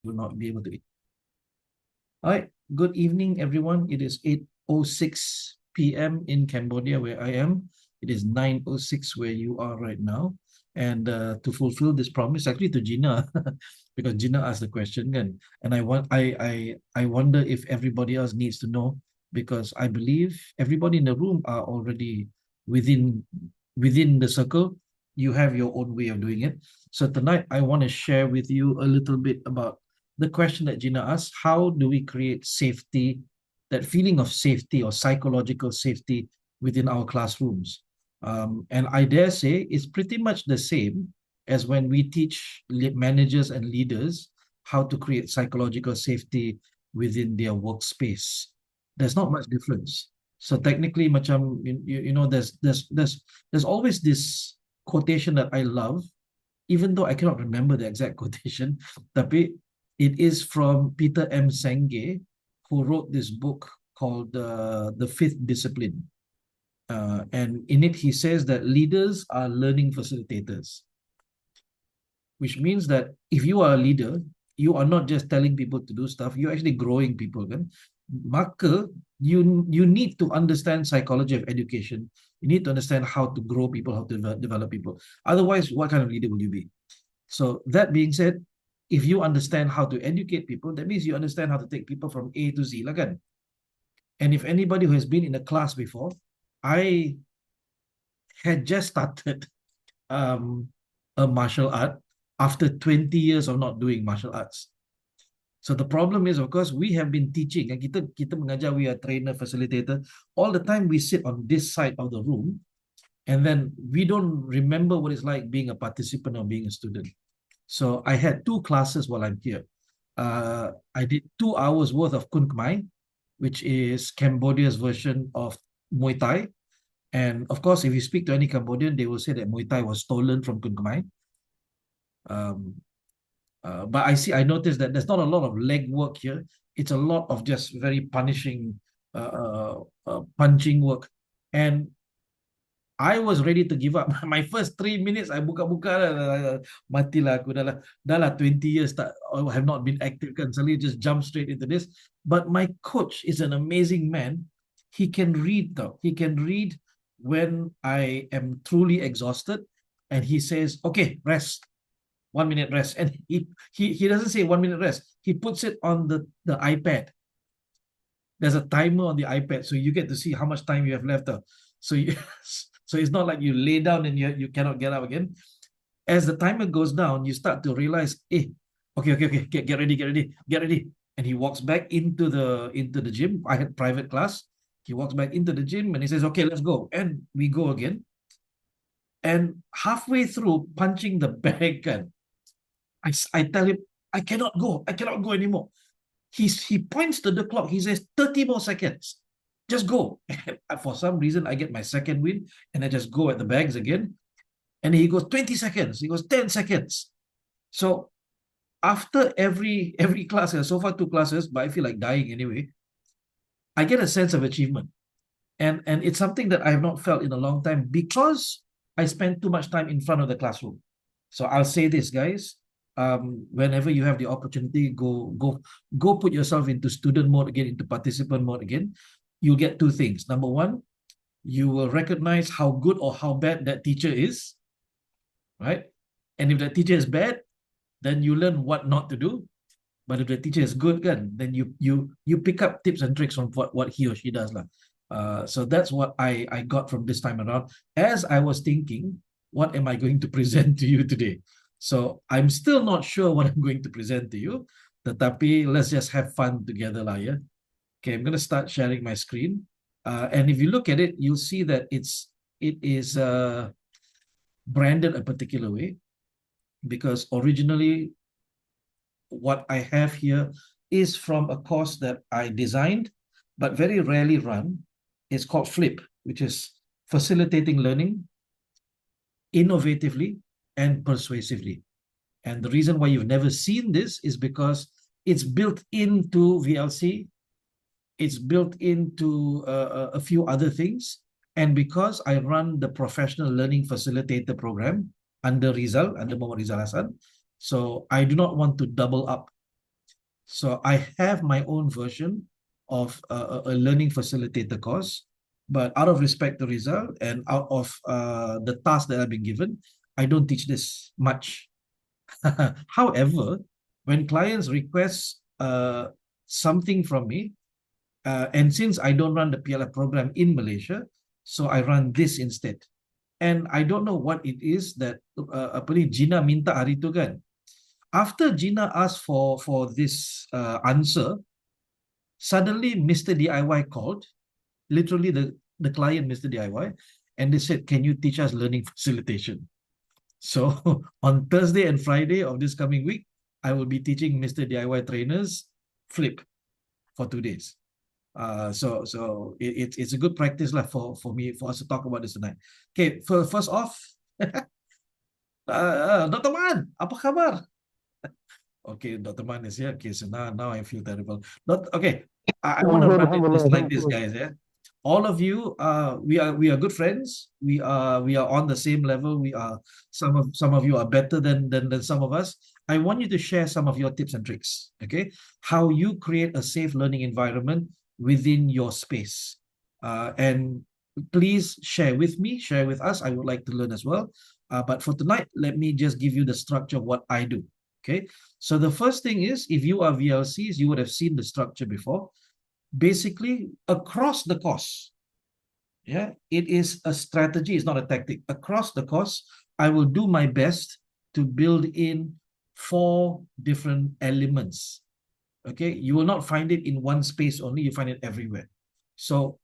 will not be able to eat. All right. Good evening, everyone. It is 8:06 p.m. in Cambodia, where I am. It is 9:06 where you are right now. And to fulfill this promise, actually to Gina, because Gina asked the question, and I wonder if everybody else needs to know, because I believe everybody in the room are already within within the circle. You have your own way of doing it. So tonight I want to share with you a little bit about the question that Gina asked: how do we create safety, that feeling of safety or psychological safety within our classrooms? And I dare say it's pretty much the same as when we teach managers and leaders how to create psychological safety within their workspace. There's not much difference. So technically, macam there's always this quotation that I love, even though I cannot remember the exact quotation, tapi it is from Peter M. Senge, who wrote this book called The Fifth Discipline. And in it, he says that leaders are learning facilitators, which means that if you are a leader, you are not just telling people to do stuff, you're actually growing people. Kan? Maka, you need to understand psychology of education. You need to understand how to grow people, how to develop people. Otherwise, what kind of leader will you be? So that being said, if you understand how to educate people, that means you understand how to take people from A to Z lah kan. And if anybody who has been in a class before, I had just started a martial art after 20 years of not doing martial arts. So the problem is, of course, we have been teaching, and kita mengajar, we are trainer, facilitator. All the time we sit on this side of the room, and then we don't remember what it's like being a participant or being a student. So I had 2 classes while I'm here. I did 2 hours worth of Kun Khmer, which is Cambodia's version of Muay Thai. And of course, if you speak to any Cambodian, they will say that Muay Thai was stolen from Kun Khmer. But I noticed that there's not a lot of leg work here. It's a lot of just very punishing, punching work. And I was ready to give up. My first 3 minutes, I buka-buka lah, matilah aku dah lah 20 years tak, have not been active kan. Suddenly just jump straight into this. But my coach is an amazing man. He can read though. He can read when I am truly exhausted, and he says, "Okay, rest. 1 minute rest." And he doesn't say 1 minute rest. He puts it on the iPad. There's a timer on the iPad, so you get to see how much time you have left. So you, so it's not like you lay down and you cannot get up again. As the timer goes down, you start to realize, okay, get ready. And he walks back into the gym. I had private class. He walks back into the gym and he says, "Okay, let's go." And we go again. And halfway through punching the bag, I tell him, I cannot go anymore. He points to the clock. He says, 30 more seconds. Just go. And for some reason, I get my second win, and I just go at the bags again. And he goes 20 seconds. He goes 10 seconds. So after every class, so far 2 classes, but I feel like dying anyway, I get a sense of achievement. And it's something that I have not felt in a long time, because I spend too much time in front of the classroom. So I'll say this, guys. Whenever you have the opportunity, go put yourself into student mode again, into participant mode again. You'll get 2 things. Number one, you will recognize how good or how bad that teacher is, right? And if that teacher is bad, then you learn what not to do. But if the teacher is good, then you pick up tips and tricks from what he or she does. So that's what I got from this time around. As I was thinking, what am I going to present to you today? So I'm still not sure what I'm going to present to you. Tetapi let's just have fun together lah, yeah? Okay, I'm going to start sharing my screen. And if you look at it, you'll see that it is branded a particular way, because originally what I have here is from a course that I designed but very rarely run. It's called FLIP, which is Facilitating Learning Innovatively and Persuasively. And the reason why you've never seen this is because it's built into VLC. It's built into a few other things. And because I run the Professional Learning Facilitator program under Rizal, under Muhammad Rizal Hassan, so I do not want to double up. So I have my own version of a learning facilitator course, but out of respect to Rizal and out of the task that I've been given, I don't teach this much. However, when clients request something from me, and since I don't run the PLF program in Malaysia, so I run this instead. And I don't know what it is that apa ni Gina minta hari tu kan. After Gina asked for this answer, suddenly Mr. DIY called, literally the client, Mr. DIY, and they said, "Can you teach us learning facilitation?" So on Thursday and Friday of this coming week, I will be teaching Mr. DIY trainers flip for 2 days. It's a good practice lah for me for us to talk about this tonight. Okay, first off, Dr. Man, apa khabar? Okay, Dr. Man is here. Okay, so now I feel terrible. Okay, I want to run this like this, guys. Yeah, all of you, we are good friends. We are on the same level. We are some of you are better than some of us. I want you to share some of your tips and tricks. Okay, how you create a safe learning environment within your space, and please share with me, share with us. I would like to learn as well. But for tonight, let me just give you the structure of what I do. Okay, so the first thing is, if you are VLCs, you would have seen the structure before. Basically, across the course, yeah, it is a strategy, it's not a tactic. Across the course, I will do my best to build in 4 different elements. Okay, you will not find it in one space only, you find it everywhere. So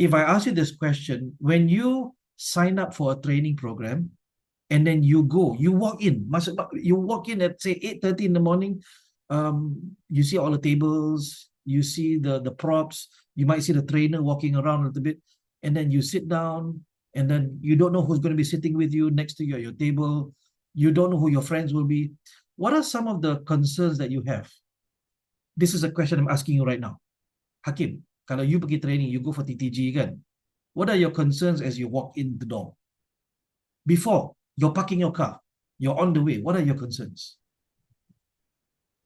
if I ask you this question, when you sign up for a training program, and then you walk in, you walk in at say 8:30 in the morning, you see all the tables, you see the props, you might see the trainer walking around a little bit, and then you sit down, and then you don't know who's going to be sitting with you next to you at your table, you don't know who your friends will be. What are some of the concerns that you have? This is a question I'm asking you right now. Hakim, kalau you pergi training, you go for TTG kan, what are your concerns as you walk in the door? Before you're parking your car, you're on the way, what are your concerns?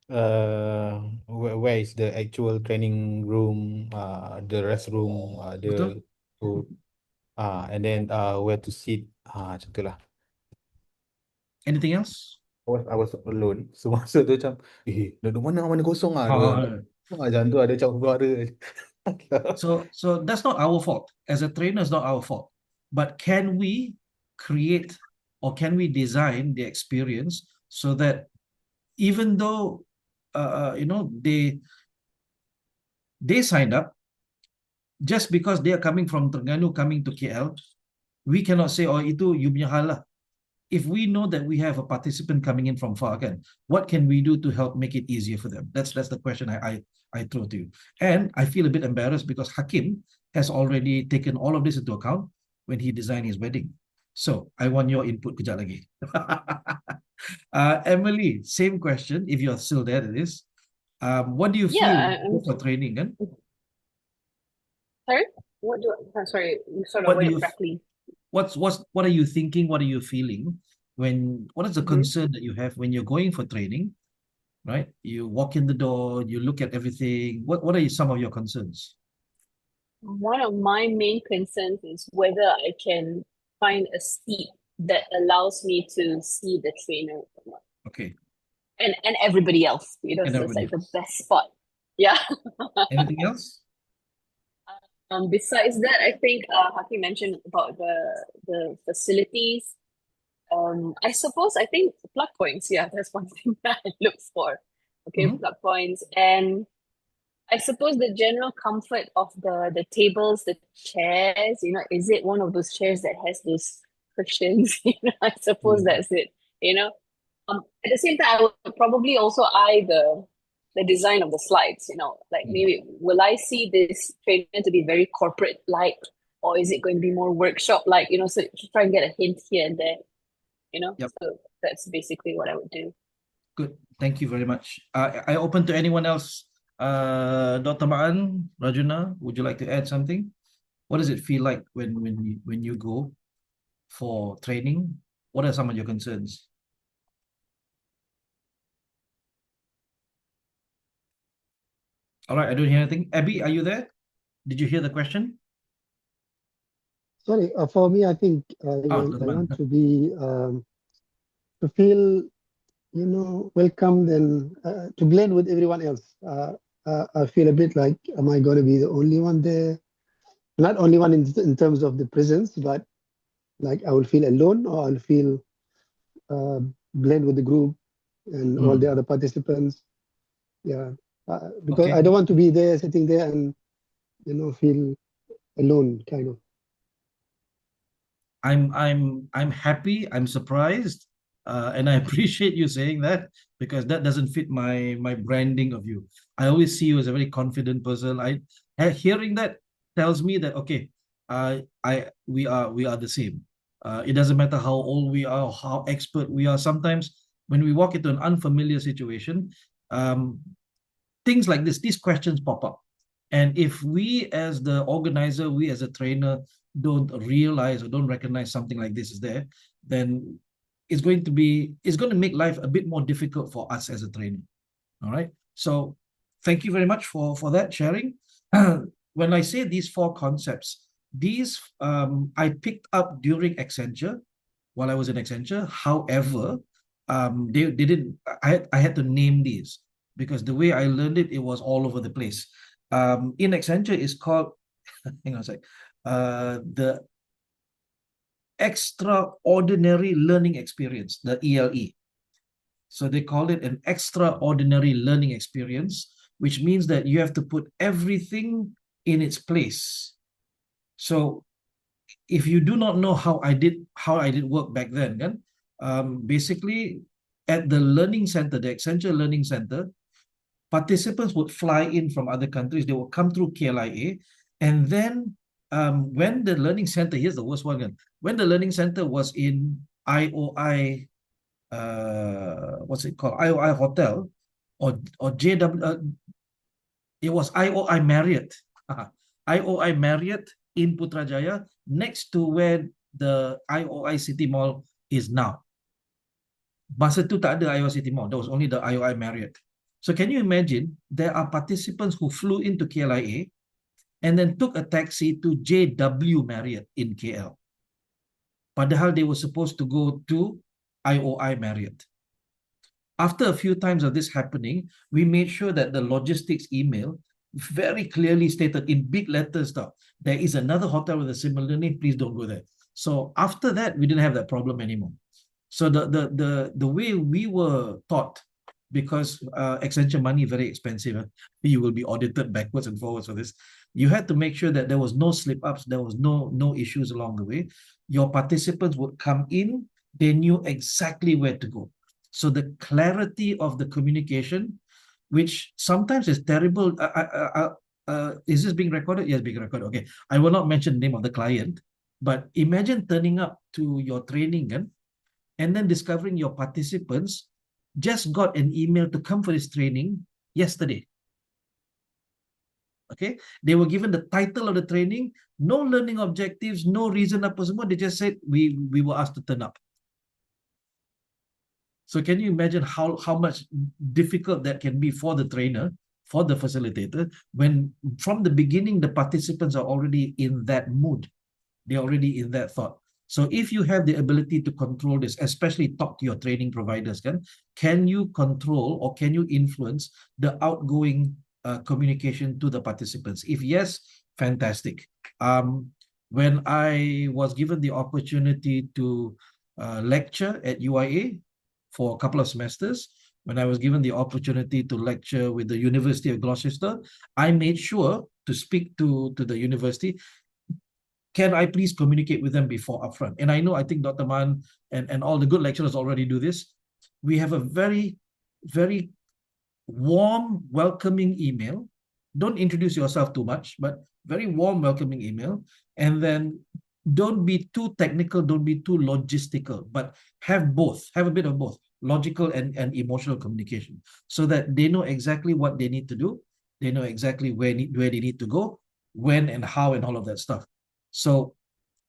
Where is the actual training room, the restroom, Betul? the food, and then where to sit, macam tu lah. Anything else? I was alone. So masa tu macam, duduk mana kosong lah. Macam tu ada macam suara. So that's not our fault. As a trainer, it's not our fault. But can we create or can we design the experience so that even though they signed up, just because they are coming from Terengganu coming to KL, we cannot say, oh, itu you punya hal lah. If we know that we have a participant coming in from far, again, what can we do to help make it easier for them? That's the question I throw to you. And I feel a bit embarrassed because Hakim has already taken all of this into account when he designed his wedding. So I want your input kejap lagi. Emily, same question. If you're still there, it is. What do you feel for training? Kan? Sorry? Sorry, you sort of went correctly. What are you thinking? What are you feeling what is the concern that you have when you're going for training, right? You walk in the door, you look at everything. What are some of your concerns? One of my main concerns is whether I can find a seat that allows me to see the trainer. Okay. And everybody else, so it's like the best spot. Yeah. Anything else? Besides that, I think Hakim mentioned about the facilities. I think plug points. Yeah, that's one thing that I look for. Okay, plug points, and I suppose the general comfort of the tables, the chairs. Is it one of those chairs that has those cushions? I suppose that's it. At the same time, I would probably also eye the design of the slides, like maybe will I see this trainer to be very corporate like, or is it going to be more workshop like, so try and get a hint here and there, Yep. So that's basically what I would do. Good, thank you very much. I open to anyone else. Dr. Ma'an, Rajuna, would you like to add something? What does it feel like when you go for training? What are some of your concerns? All right, I don't hear anything. Abby, are you there? Did you hear the question? Sorry, for me, I think I want to be to feel, welcomed and to blend with everyone else. I feel a bit like, am I going to be the only one there? Not only one in terms of the presence, but like I will feel alone, or I'll feel blend with the group and all the other participants. Yeah, because Okay. I don't want to be there, sitting there, and feel alone, kind of. I'm happy. I'm surprised, and I appreciate you saying that, because that doesn't fit my branding of you. I always see you as a very confident person. Hearing that tells me that okay, we are the same. It doesn't matter how old we are, or how expert we are. Sometimes when we walk into an unfamiliar situation, things like this, these questions pop up. And if we as the organizer, we as a trainer don't realize or don't recognize something like this is there, then it's going to make life a bit more difficult for us as a trainer. All right. So thank you very much for that sharing. When I say these 4 concepts, these I picked up during Accenture while I was in Accenture. However, they didn't. I had to name these because the way I learned it, it was all over the place. In Accenture, it's called, hang on a sec, the Extraordinary Learning Experience, the ELE. So they call it an extraordinary learning experience, which means that you have to put everything in its place. So if you do not know how I did work back then, basically at the learning center, the Accenture Learning Center, participants would fly in from other countries. They would come through KLIA. And then when the learning center, here's the worst one again, when the learning center was in IOI, what's it called? IOI Hotel or JW, it was IOI Marriott. IOI Marriott in Putrajaya, next to where the IOI City Mall is now. Masa tu tak ada IOI City Mall. There was only the IOI Marriott. So can you imagine, there are participants who flew into KLIA and then took a taxi to JW Marriott in KL. Padahal they were supposed to go to IOI Marriott. After a few times of this happening, we made sure that the logistics email very clearly stated in big letters that there is another hotel with a similar name, please don't go there. So after that, we didn't have that problem anymore. So the way we were taught, because Accenture money very expensive, you will be audited backwards and forwards for this. You had to make sure that there was no slip-ups, there was no issues along the way. Your participants would come in, they knew exactly where to go. So the clarity of the communication, which sometimes is terrible. Is this being recorded? Yes, being recorded. Okay. I will not mention the name of the client, but imagine turning up to your training and then discovering your participants just got an email to come for this training yesterday. Okay, they were given the title of the training, no learning objectives, no reason apa semua. They just said we were asked to turn up. So can you imagine how much difficult that can be for the trainer, for the facilitator, when from the beginning the participants are already in that mood, they're already in that thought. So if you have the ability to control this, especially talk to your training providers, can you control or can you influence the outgoing communication to the participants? If yes, fantastic. When I was given the opportunity to lecture at UIA for a couple of semesters, when I was given the opportunity to lecture with the University of Gloucester, I made sure to speak to the university. Can I please communicate with them before upfront? And I think Dr. Man and all the good lecturers already do this. We have a very, very warm, welcoming email. Don't introduce yourself too much, but very warm, welcoming email. And then don't be too technical, don't be too logistical, but have both, have a bit of both, logical and emotional communication, so that they know exactly what they need to do. They know exactly where they need to go, when and how, and all of that stuff. So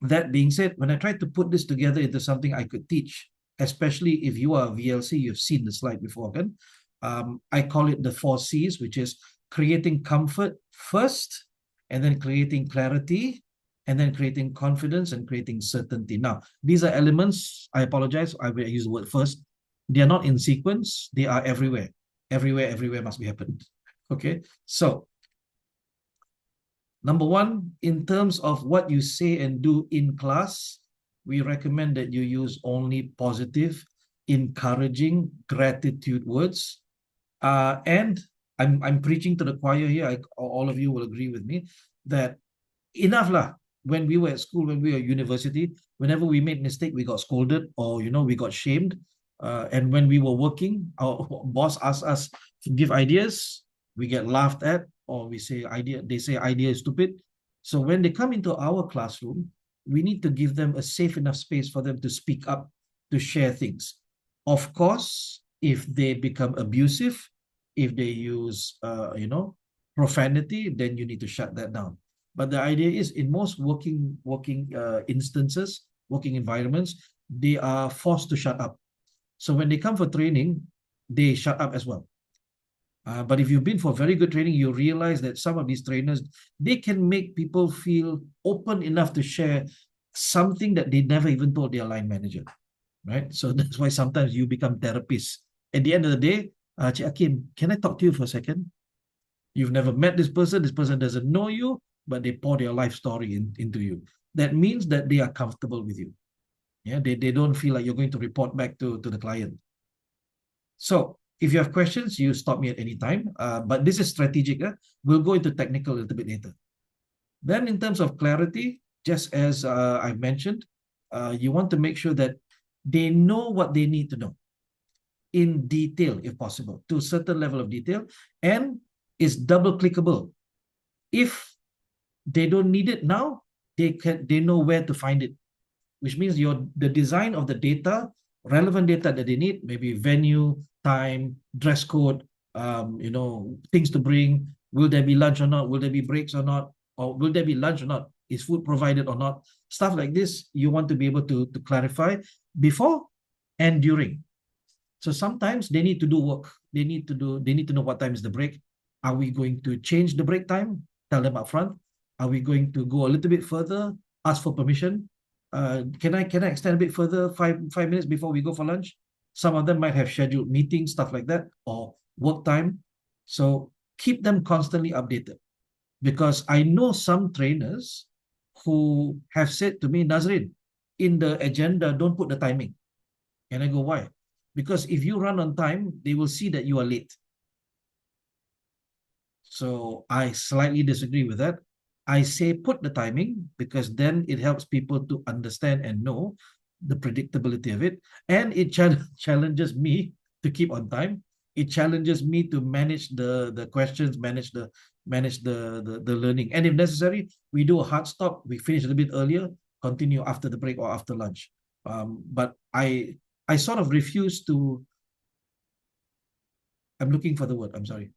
that being said, when I tried to put this together into something I could teach, especially if you are a VLC, you've seen the slide before, I call it the 4 C's, which is creating comfort first, and then creating clarity, and then creating confidence and creating certainty. Now, these are elements, I apologize, I will use the word first. They are not in sequence, they are everywhere. Everywhere must be happened. Okay, so number one, in terms of what you say and do in class, we recommend that you use only positive, encouraging, gratitude words. And I'm preaching to the choir here. All of you will agree with me that enough lah. When we were at school, when we were at university, whenever we made mistake, we got scolded or we got shamed. And when we were working, our boss asked us to give ideas, we get laughed at, or they say idea is stupid. So when they come into our classroom, we need to give them a safe enough space for them to speak up, to share things. Of course, if they become abusive, if they use profanity, then you need to shut that down. But the idea is, in most working instances, working environments, they are forced to shut up. So when they come for training, they shut up as well. But if you've been for very good training, you realize that some of these trainers, they can make people feel open enough to share something that they never even told their line manager, right? So that's why sometimes you become therapists. At the end of the day, Cik Hakim, can I talk to you for a second? You've never met this person doesn't know you, but they pour their life story into you. That means that they are comfortable with you. Yeah, they don't feel like you're going to report back to the client. So if you have questions, you stop me at any time. But this is strategic. We'll go into technical a little bit later. Then in terms of clarity, just as I mentioned, you want to make sure that they know what they need to know in detail, if possible, to a certain level of detail, and is double clickable. If they don't need it now, they know where to find it, which means the design of the data, relevant data that they need, maybe venue, time, dress code, things to bring. Will there be lunch or not? Will there be breaks or not? Or will there be lunch or not? Is food provided or not? Stuff like this, you want to be able to clarify before and during. So sometimes they need to do work. They need to know what time is the break. Are we going to change the break time? Tell them up front. Are we going to go a little bit further? Ask for permission. Can I extend a bit further, five minutes before we go for lunch? Some of them might have scheduled meetings, stuff like that, or work time. So keep them constantly updated. Because I know some trainers who have said to me, Nazrin, in the agenda, don't put the timing. And I go, why? Because if you run on time, they will see that you are late. So I slightly disagree with that. I say put the timing, because then it helps people to understand and know the predictability of it. And it challenges me to keep on time. It challenges me to manage the questions, manage the learning. And if necessary, we do a hard stop. We finish a little bit earlier, continue after the break or after lunch. But I sort of refuse to, I'm looking for the word, I'm sorry.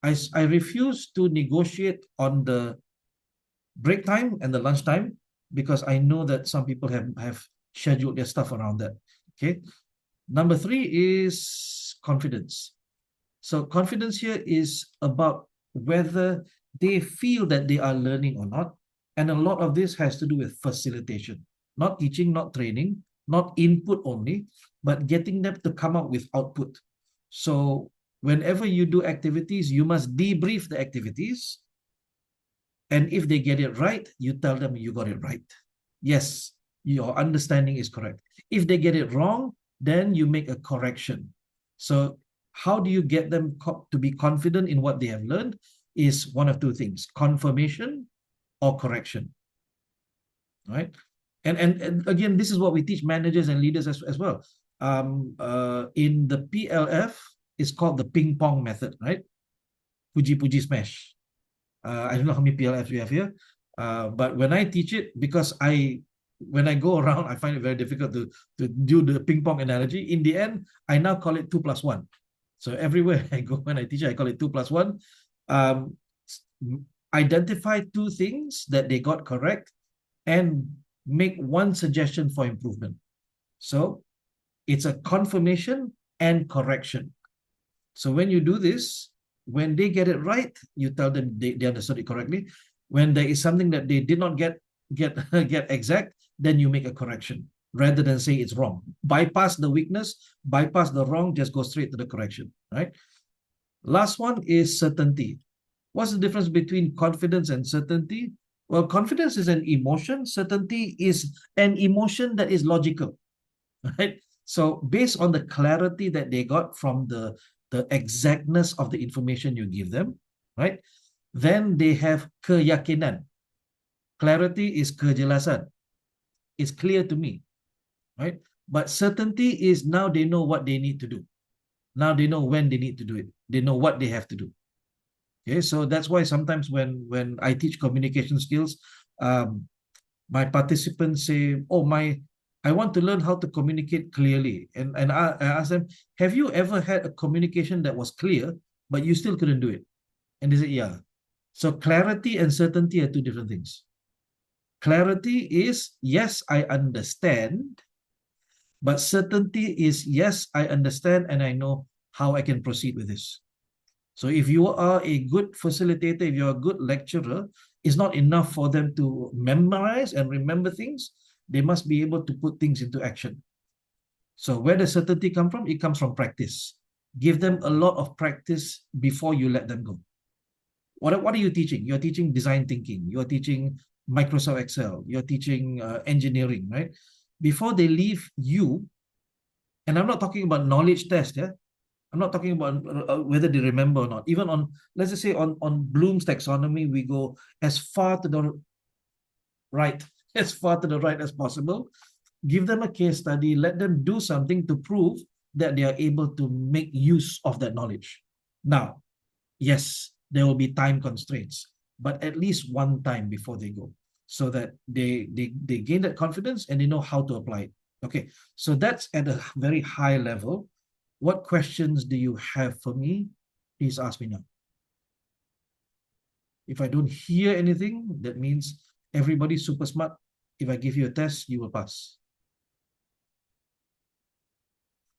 I refuse to negotiate on the break time and the lunch time, because I know that some people have scheduled their stuff around that. Okay. Number 3 is confidence. So confidence here is about whether they feel that they are learning or not. And a lot of this has to do with facilitation, not teaching, not training, not input only, but getting them to come up with output. So whenever you do activities, you must debrief the activities. And if they get it right, you tell them you got it right. Yes, your understanding is correct. If they get it wrong, then you make a correction. So how do you get them to be confident in what they have learned is one of two things: confirmation or correction. Right? And again, this is what we teach managers and leaders as well. In the PLF, it's called the ping pong method, right? Puji smash. I don't know how many PLFs we have here, but when I teach it, because when I go around, I find it very difficult to do the ping pong analogy. In the end, I now call it 2 + 1. So everywhere I go, when I teach, I call it 2 + 1. Identify 2 things that they got correct and make 1 suggestion for improvement. So it's a confirmation and correction. So when you do this, when they get it right, you tell them they understood it correctly. When there is something that they did not get exact, then you make a correction rather than say it's wrong. Bypass the weakness, bypass the wrong, just go straight to the correction, right? Last one is certainty. What's the difference between confidence and certainty? Well, confidence is an emotion. Certainty is an emotion that is logical, right? So based on the clarity that they got from the exactness of the information you give them, right? Then they have keyakinan. Clarity is kejelasan. It's clear to me, right? But certainty is now they know what they need to do. Now they know when they need to do it. They know what they have to do. Okay, so that's why sometimes when I teach communication skills, my participants say, "Oh, I want to learn how to communicate clearly." And I ask them, "Have you ever had a communication that was clear, but you still couldn't do it?" And they say, "Yeah." So clarity and certainty are two different things. Clarity is, yes, I understand, but certainty is, yes, I understand and I know how I can proceed with this. So if you are a good facilitator, if you're a good lecturer, it's not enough for them to memorize and remember things. They must be able to put things into action. So where does certainty come from? It comes from practice. Give them a lot of practice before you let them go. What are you teaching? You're teaching design thinking. You're teaching Microsoft Excel. You're teaching engineering, right? Before they leave you, and I'm not talking about knowledge test, yeah? I'm not talking about whether they remember or not. Even on, let's just say on Bloom's taxonomy, we go as far to the right, as far to the right as possible. Give them a case study, let them do something to prove that they are able to make use of that knowledge. Now, yes, there will be time constraints, but at least one time before they go, so that they gain that confidence and they know how to apply it. Okay, so that's at a very high level. What questions do you have for me? Please ask me now. If I don't hear anything, that means everybody's super smart. If I give you a test, you will pass.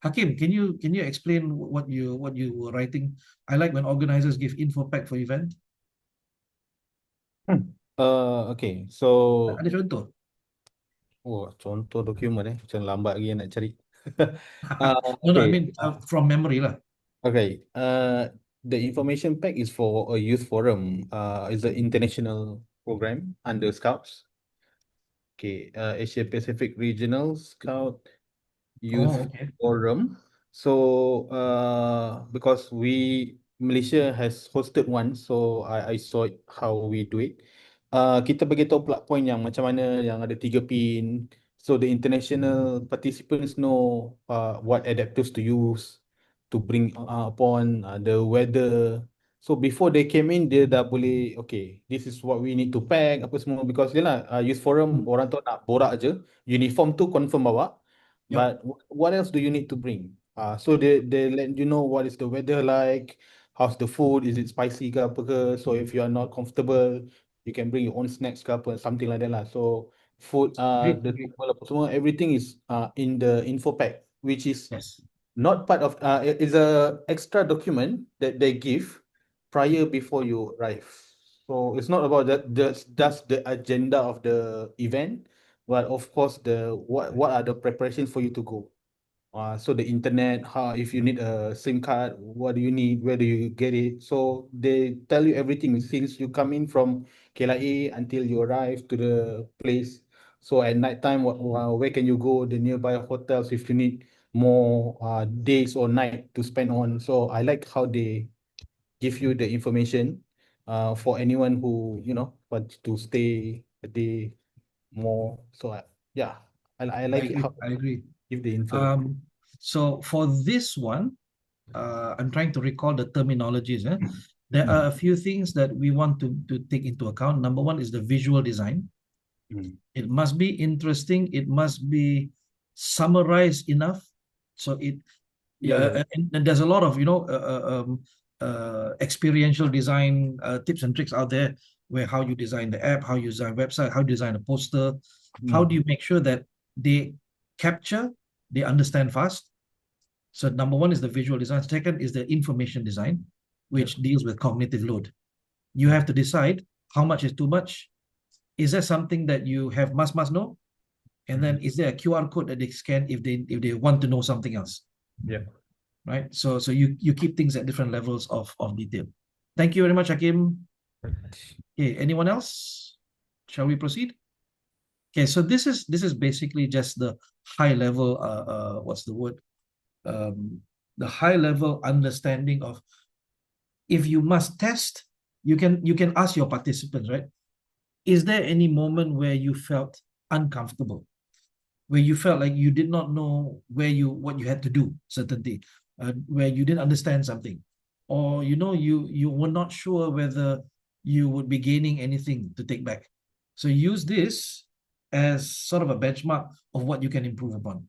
Hakim, can you explain what you were writing? I like when organizers give info pack for event. Okay, so Ada contoh? contoh dokumen macam lambat lagi nak cari. No, I Okay. mean from memory lah. Okay. The information pack is for a youth forum. It's an international program under Scouts. Okay. Asia Pacific Regional Scout Youth Okay. Forum. So because Malaysia has hosted one, so I saw how we do it. Kita bagi tahu plug point yang macam mana, yang ada 3 pin. So the international participants know what adapters to use to bring upon the weather. So before they came in, dia dah boleh, okay, this is what we need to pack, apa semua. Because yelah, youth forum, orang tu nak borak je. Uniform tu confirm bawa. But what else do you need to bring? So they let you know what is the weather like, how's the food, is it spicy ke apa ke? So if you are not comfortable, you can bring your own snacks ke apa, something like that lah. So food, the table apa semua, everything is in the info pack, which is not part of, is a extra document that they give before you arrive. So it's not about that's the agenda of the event, but of course what are the preparations for you to go. So the internet, if you need a SIM card, what do you need, where do you get it? So they tell you everything since you come in from KLIA until you arrive to the place. So at night time, where can you go, the nearby hotels if you need more days or night to spend on. So I like how they give you the information for anyone who wants to stay a day more. So yeah, I like it how I agree. give the info. So for this one, I'm trying to recall the terminologies. There are a few things that we want to take into account. Number one is the visual design. It must be interesting. It must be summarized enough. So and there's a lot of experiential design tips and tricks out there, where how you design the app, how you design website, how you design a poster, how do you make sure that they capture, they understand fast. So number one is the visual design. Second is the information design. which deals with cognitive load. You have to decide how much is too much. Is there something that you have must know? And then is there a QR code that they scan if they want to know something else? Yeah. Right. So you keep things at different levels of detail. Thank you very much, Hakim. Okay, anyone else? Shall we proceed? Okay, so this is basically just the high level what's the word? The high level understanding of, if you must test, you can ask your participants, right? Is there any moment where you felt uncomfortable, where you felt like you did not know what you had to do, certainty, where you didn't understand something, or you were not sure whether you would be gaining anything to take back? So use this as sort of a benchmark of what you can improve upon.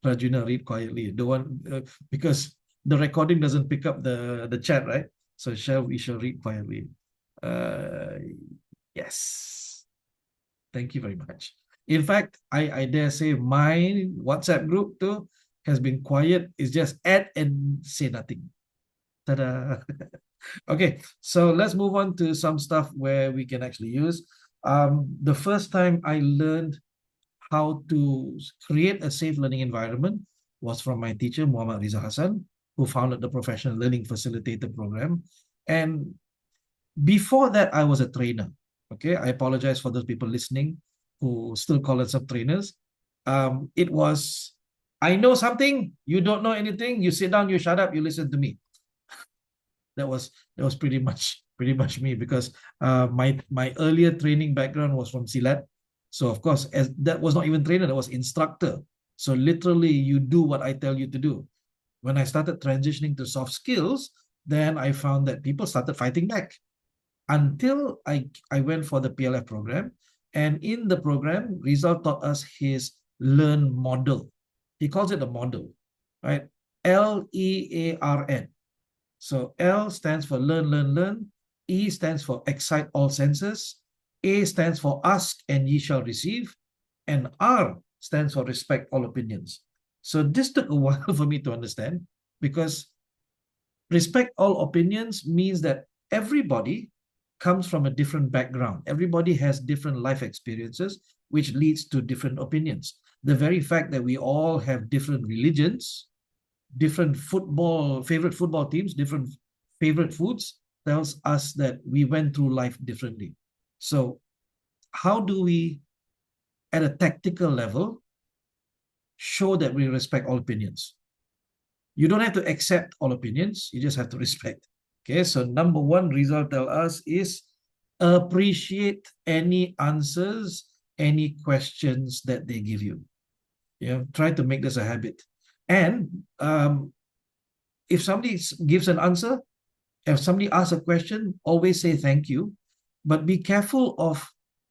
Rajuna, read quietly. Don't want because the recording doesn't pick up the chat, right? So we shall read quietly. Yes. Thank you very much. In fact, I dare say my WhatsApp group too has been quiet. It's just add and say nothing. Ta-da. Okay, so let's move on to some stuff where we can actually use. The first time I learned how to create a safe learning environment was from my teacher, Muhammad Riza Hassan, who founded the Professional Learning Facilitator program. And before that, I was a trainer. Okay, I apologize for those people listening who still call us up trainers. It was, I know something, you don't know anything, you sit down, you shut up, you listen to me. That was pretty much me, because my earlier training background was from Silat. So of course, as that was not even trainer, that was instructor. So literally you do what I tell you to do. When I started transitioning to soft skills, then I found that people started fighting back, until I went for the PLF program. And in the program, Rizal taught us his learn model. He calls it a model, right? LEARN. So L stands for learn. E stands for excite all senses. A stands for ask and ye shall receive. And R stands for respect all opinions. So this took a while for me to understand, because respect all opinions means that everybody comes from a different background. Everybody has different life experiences, which leads to different opinions. The very fact that we all have different religions, different favorite football teams, different favorite foods, tells us that we went through life differently. So how do we, at a tactical level, show that we respect all opinions? You don't have to accept all opinions, you just have to respect. Okay, so number one, Rizal tell us, is appreciate any answers, any questions that they give you. Try to make this a habit. And if somebody gives an answer, if somebody asks a question, always say thank you, but be careful of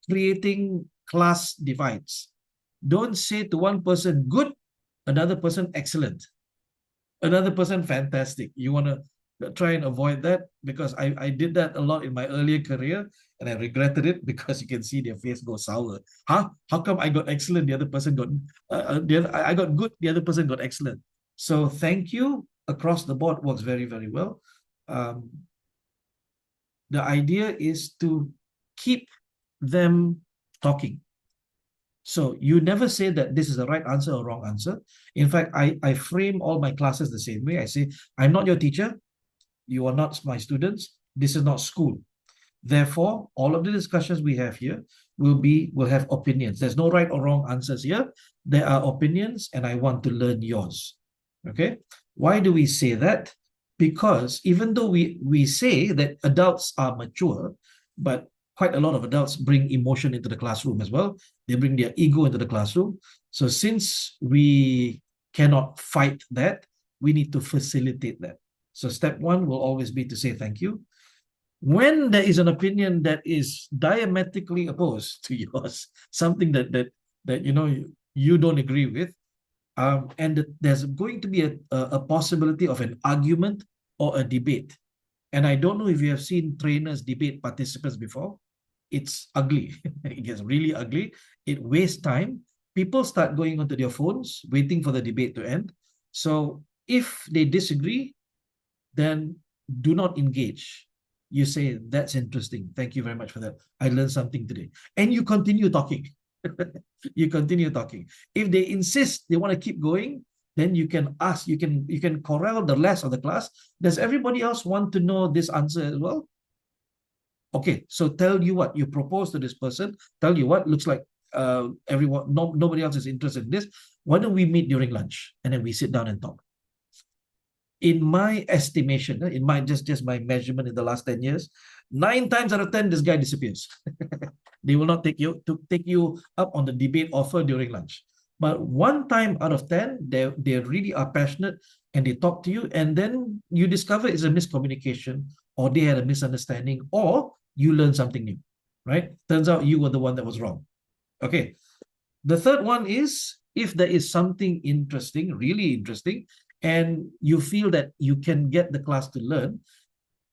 creating class divides. Don't say to one person good, another person excellent, another person fantastic. You want to try and avoid that, because I did that a lot in my earlier career, and I regretted it, because you can see their face go sour. How come I got excellent, the other person got I got good, the other person got excellent? So thank you across the board works very, very well. The idea is to keep them talking. So you never say that this is the right answer or wrong answer. In fact, I frame all my classes the same way. I say, I'm not your teacher. You are not my students. This is not school. Therefore, all of the discussions we have here will have opinions. There's no right or wrong answers here. There are opinions, and I want to learn yours. Okay? Why do we say that? Because even though we say that adults are mature, but quite a lot of adults bring emotion into the classroom as well. They bring their ego into the classroom. So since we cannot fight that, we need to facilitate that. So step one will always be to say thank you. When there is an opinion that is diametrically opposed to yours, something that you don't agree with, and there's going to be a possibility of an argument or a debate. And I don't know if you have seen trainers debate participants before. It's ugly. It gets really ugly. It wastes time. People start going onto their phones, waiting for the debate to end. So if they disagree, then do not engage. You say, that's interesting. Thank you very much for that. I learned something today. And you continue talking. You continue talking. If they insist they want to keep going, then you can ask, you can corral the rest of the class. Does everybody else want to know this answer as well? Okay, so tell you what, you propose to this person, tell you what, looks like everyone, nobody else is interested in this. Why don't we meet during lunch? And then we sit down and talk. In my estimation, in my just my measurement in the last 10 years, 9 times out of 10, this guy disappears. They will not take you up on the debate offer during lunch. But 1 time out of 10, they really are passionate and they talk to you, and then you discover it's a miscommunication, or they had a misunderstanding, or you learn something new, right? Turns out you were the one that was wrong. Okay. The third one is, if there is something interesting, really interesting, and you feel that you can get the class to learn,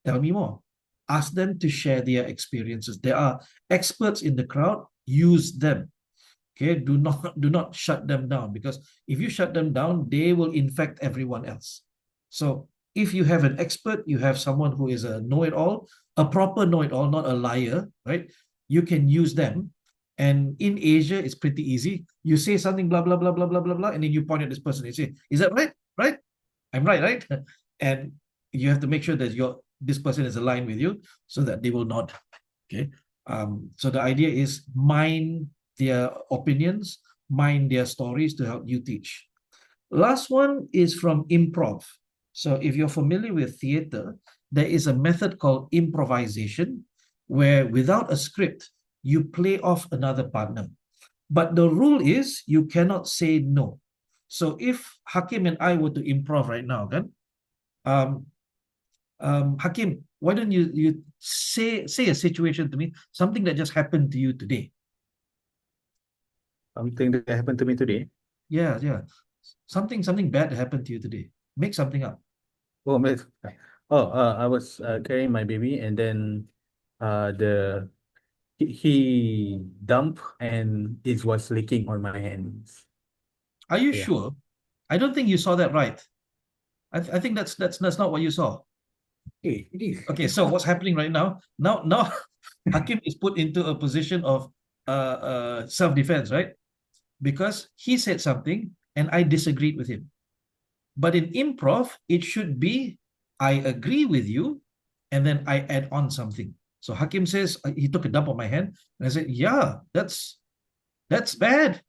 tell me more. Ask them to share their experiences. There are experts in the crowd, use them. Okay, do not shut them down, because if you shut them down, they will infect everyone else. So if you have an expert, you have someone who is a know-it-all, a proper know-it-all, not a liar, right? You can use them. And in Asia, it's pretty easy. You say something, blah, blah, blah, blah, blah, blah, blah, and then you point at this person and say, is that right? Right? I'm right, right? And you have to make sure that this person is aligned with you so that they will not. Okay. So the idea is mind their opinions, mind their stories to help you teach. Last one is from improv. So if you're familiar with theater, there is a method called improvisation, where without a script, you play off another partner. But the rule is you cannot say no. So if Hakim and I were to improv right now, Hakim, why don't you say a situation to me, something that just happened to you today? Something that happened to me today? Yeah. Something bad that happened to you today. Make something up. I was carrying my baby, and then he dumped and it was leaking on my hands. Are you sure? I don't think you saw that right. I think that's not what you saw. Okay, so what's happening right now? Now Hakim is put into a position of self-defense, right? Because he said something and I disagreed with him. But in improv, it should be, I agree with you, and then I add on something. So Hakim says, he took a dump on my hand, and I said, yeah, that's bad.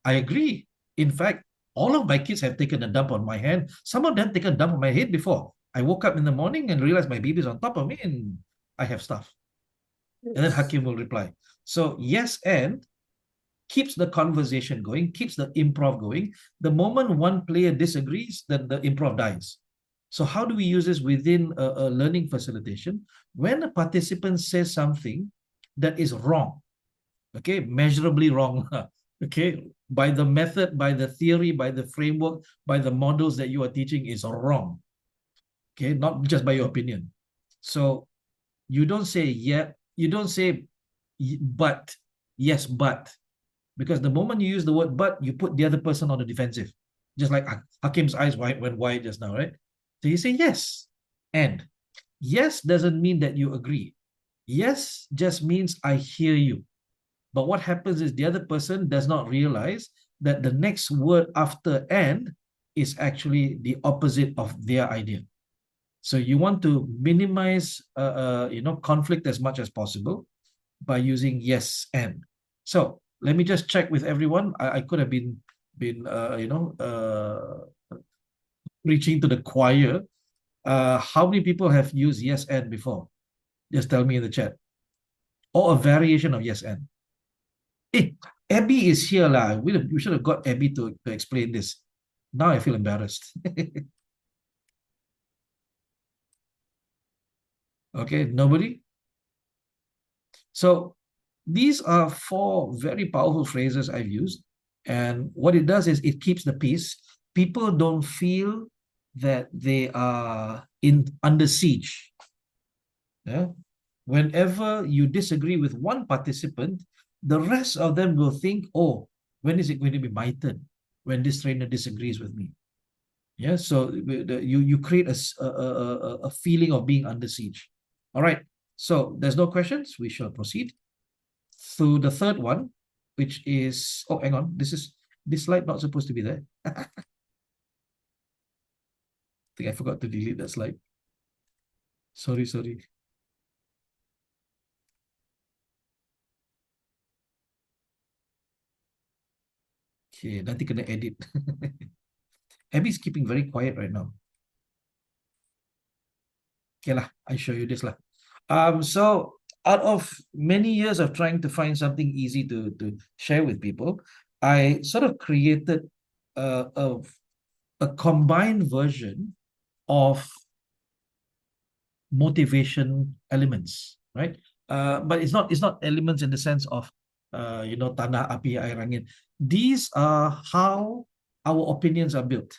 I agree. In fact, all of my kids have taken a dump on my hand. Some of them taken a dump on my head before. I woke up in the morning and realized my baby's on top of me and I have stuff. And then Hakim will reply. So yes, and keeps the conversation going, keeps the improv going. The moment one player disagrees, then the improv dies. So how do we use this within a learning facilitation? When a participant says something that is wrong, okay, measurably wrong, okay, by the method, by the theory, by the framework, by the models that you are teaching is wrong, okay, not just by your opinion. So you don't say you don't say but, yes, but, because the moment you use the word but, you put the other person on the defensive, just like Hakim's eyes went wide just now, right? So you say yes, and yes doesn't mean that you agree. Yes just means I hear you. But what happens is the other person does not realize that the next word after and is actually the opposite of their idea. So you want to minimize conflict as much as possible by using yes and. So let me just check with everyone. I could have been preaching to the choir. How many people have used yes and before? Just tell me in the chat. Or a variation of yes and. Hey, Abby is here lah. We should have got Abby to explain this. Now I feel embarrassed. Okay, nobody? So these are 4 very powerful phrases I've used. And what it does is it keeps the peace. People don't feel that they are under siege. Yeah? Whenever you disagree with one participant, the rest of them will think, oh, when is it going to be my turn? When this trainer disagrees with me. Yeah, so you create a feeling of being under siege. All right, so there's no questions. We shall proceed to the third one, which is, oh, hang on, this slide not supposed to be there. I think I forgot to delete that slide. Sorry. Okay, nanti kena edit. Abby's keeping very quiet right now. Okay lah, I show you this lah. So out of many years of trying to find something easy to share with people, I sort of created a combined version of motivation elements, right? But it's not elements in the sense of tanah, api, air, angin. These are how our opinions are built.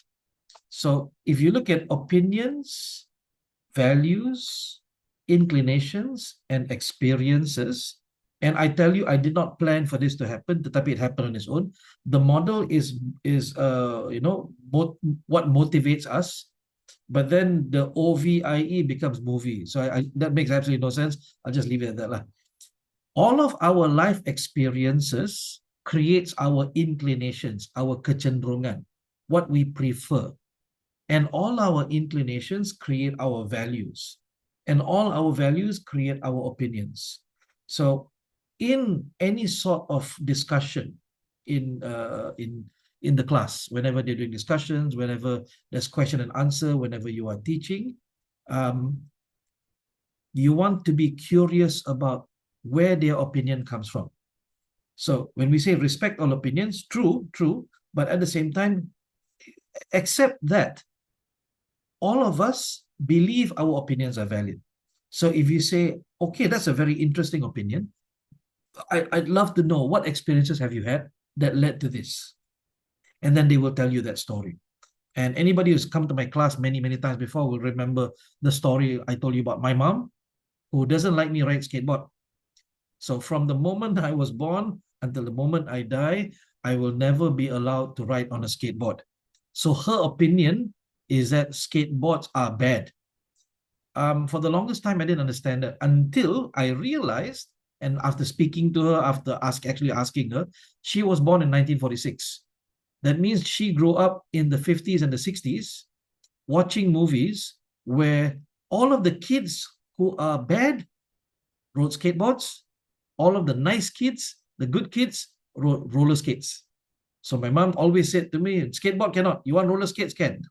So if you look at opinions, values, inclinations, and experiences, and I tell you, I did not plan for this to happen, tetapi it happened on its own. The model is what motivates us, but then the OVIE becomes movie. So that makes absolutely no sense. I'll just leave it at that lah. All of our life experiences creates our inclinations, our kecenderungan, what we prefer. And all our inclinations create our values. And all our values create our opinions. So in any sort of discussion in the class, whenever they're doing discussions, whenever there's question and answer, whenever you are teaching, you want to be curious about where their opinion comes from. So when we say respect all opinions, true, but at the same time, accept that all of us believe our opinions are valid. So if you say, okay, that's a very interesting opinion, I'd love to know what experiences have you had that led to this. And then they will tell you that story. And anybody who's come to my class many, many times before will remember the story I told you about my mom, who doesn't like me ride skateboard. So from the moment I was born until the moment I die, I will never be allowed to ride on a skateboard. So her opinion is that skateboards are bad. For the longest time, I didn't understand that until I realized, and after speaking to her, after actually asking her, she was born in 1946. That means she grew up in the 50s and the 60s, watching movies where all of the kids who are bad rode skateboards, all of the nice kids, the good kids, rode roller skates. So my mom always said to me, skateboard cannot, you want roller skates, can,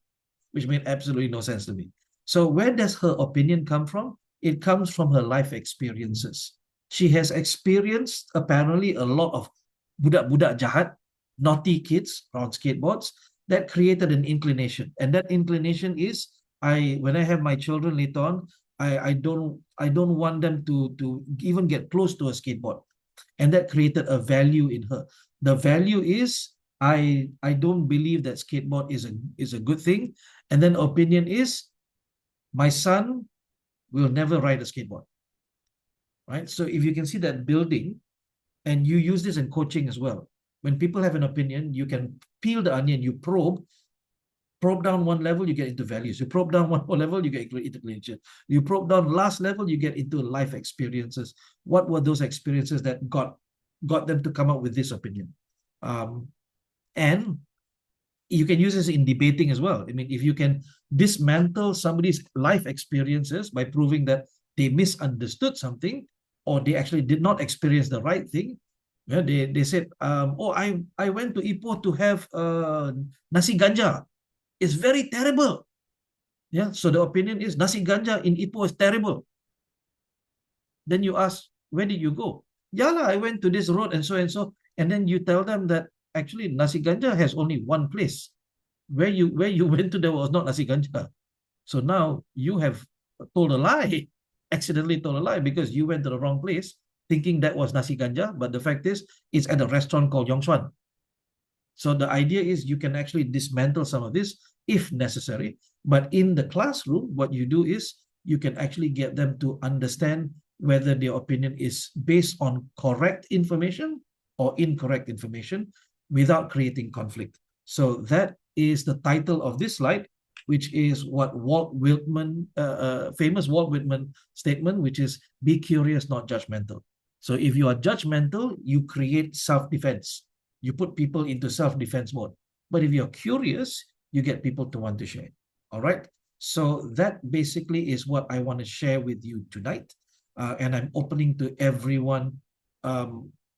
which made absolutely no sense to me. So where does her opinion come from? It comes from her life experiences. She has experienced apparently a lot of budak-budak jahat, naughty kids on skateboards that created an inclination. And that inclination is, when I have my children later on, I don't want them to even get close to a skateboard. And that created a value in her. The value is, I don't believe that skateboard is a good thing. And then opinion is, my son will never ride a skateboard. Right? So if you can see that building, and you use this in coaching as well, when people have an opinion, you can peel the onion, you probe down one level, you get into values. You probe down one more level, you get into inclination. You probe down last level, you get into life experiences. What were those experiences that got them to come up with this opinion? And you can use this in debating as well. I mean, if you can dismantle somebody's life experiences by proving that they misunderstood something, or they actually did not experience the right thing. Yeah, they said, I went to Ipoh to have nasi ganja. It's very terrible. Yeah, so the opinion is nasi ganja in Ipoh is terrible. Then you ask, where did you go? Yeah, I went to this road and so and so. And then you tell them that actually nasi ganja has only one place. Where you went to, there was not nasi ganja. So now you have told a lie, accidentally told a lie, because you went to the wrong place thinking that was nasi ganja, but the fact is it's at a restaurant called Yong Xuan. So the idea is you can actually dismantle some of this if necessary, but in the classroom, what you do is you can actually get them to understand whether their opinion is based on correct information or incorrect information without creating conflict. So that is the title of this slide, which is what Walt Whitman, famous Walt Whitman statement, which is be curious, not judgmental. So if you are judgmental, you create self-defense. You put people into self-defense mode. But if you're curious, you get people to want to share. All right. So that basically is what I want to share with you tonight. And I'm opening to everyone.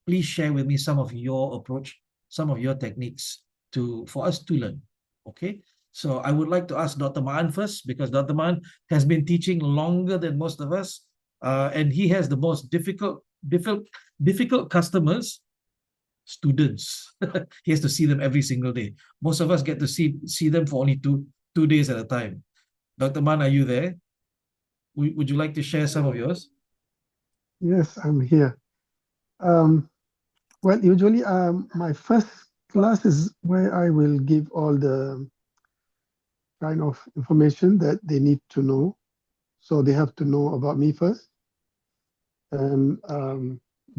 Please share with me some of your approach, some of your techniques for us to learn. Okay. So I would like to ask Dr. Maan first, because Dr. Maan has been teaching longer than most of us. And he has the most difficult customers, students. He has to see them every single day. Most of us get to see them for only two days at a time. Dr. Maan, are you there? Would you like to share some of yours? Yes, I'm here. Well, usually my first class is where I will give all the kind of information that they need to know. So they have to know about me first. And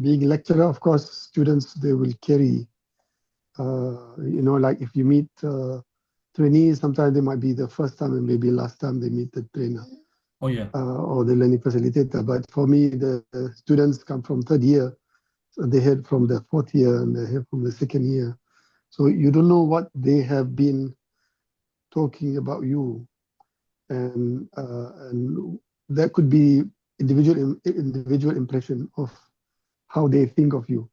being a lecturer, of course, students, they will carry, like if you meet trainees, sometimes they might be the first time and maybe last time they meet the trainer. Oh, yeah. Or the learning facilitator. But for me, the students come from third year. So they head from the fourth year and they head from the second year. So you don't know what they have been talking about you. And that could be individual impression of how they think of you.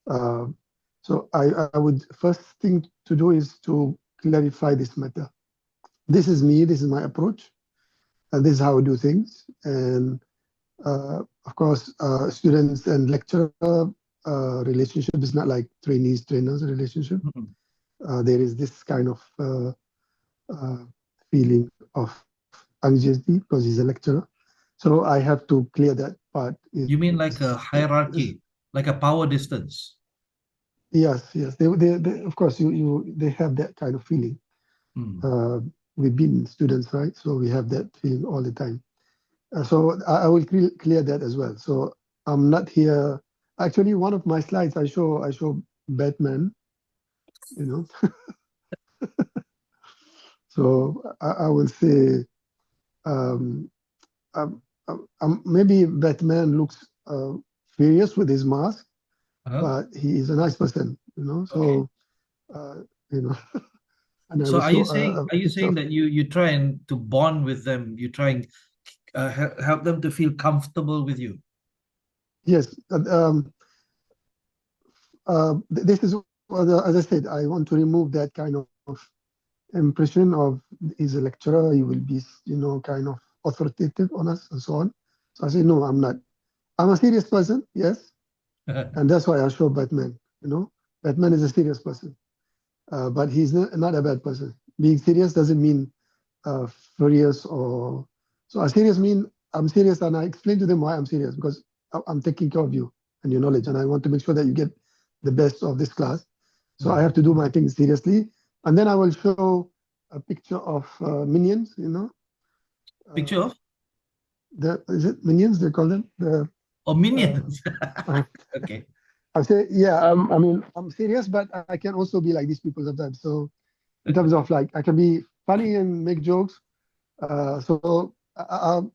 So I would first thing to do is to clarify this matter. This is me, this is my approach, and this is how I do things. And of course, students and lecturer relationship is not like trainers relationship. There is this kind of feeling of anxiety because he's a lecturer. So I have to clear that part. You mean like a hierarchy, like a power distance? Yes. They of course, they have that kind of feeling. We've been students, right? So we have that feeling all the time. So I will clear that as well. So I'm not here. Actually, one of my slides, I show Batman, So I will say, maybe Batman looks furious with his mask, but he is a nice person, So, and so are you saying that you try and to bond with them? You try and help them to feel comfortable with you? Yes. This is, as I said, I want to remove that kind of impression of he's a lecturer, he will be, kind of authoritative on us and so on. So I say, no, I'm not. I'm a serious person, yes. And that's why I show Batman, Batman is a serious person. But he's not a bad person. Being serious doesn't mean furious or... So I'm serious and I explain to them why I'm serious, because I'm taking care of you and your knowledge, and I want to make sure that you get the best of this class. So I have to do my things seriously. And then I will show a picture of minions, Picture of? Is it minions they call them? Minions. Okay. I say, yeah, I'm serious, but I can also be like these people sometimes. So in terms of I can be funny and make jokes. So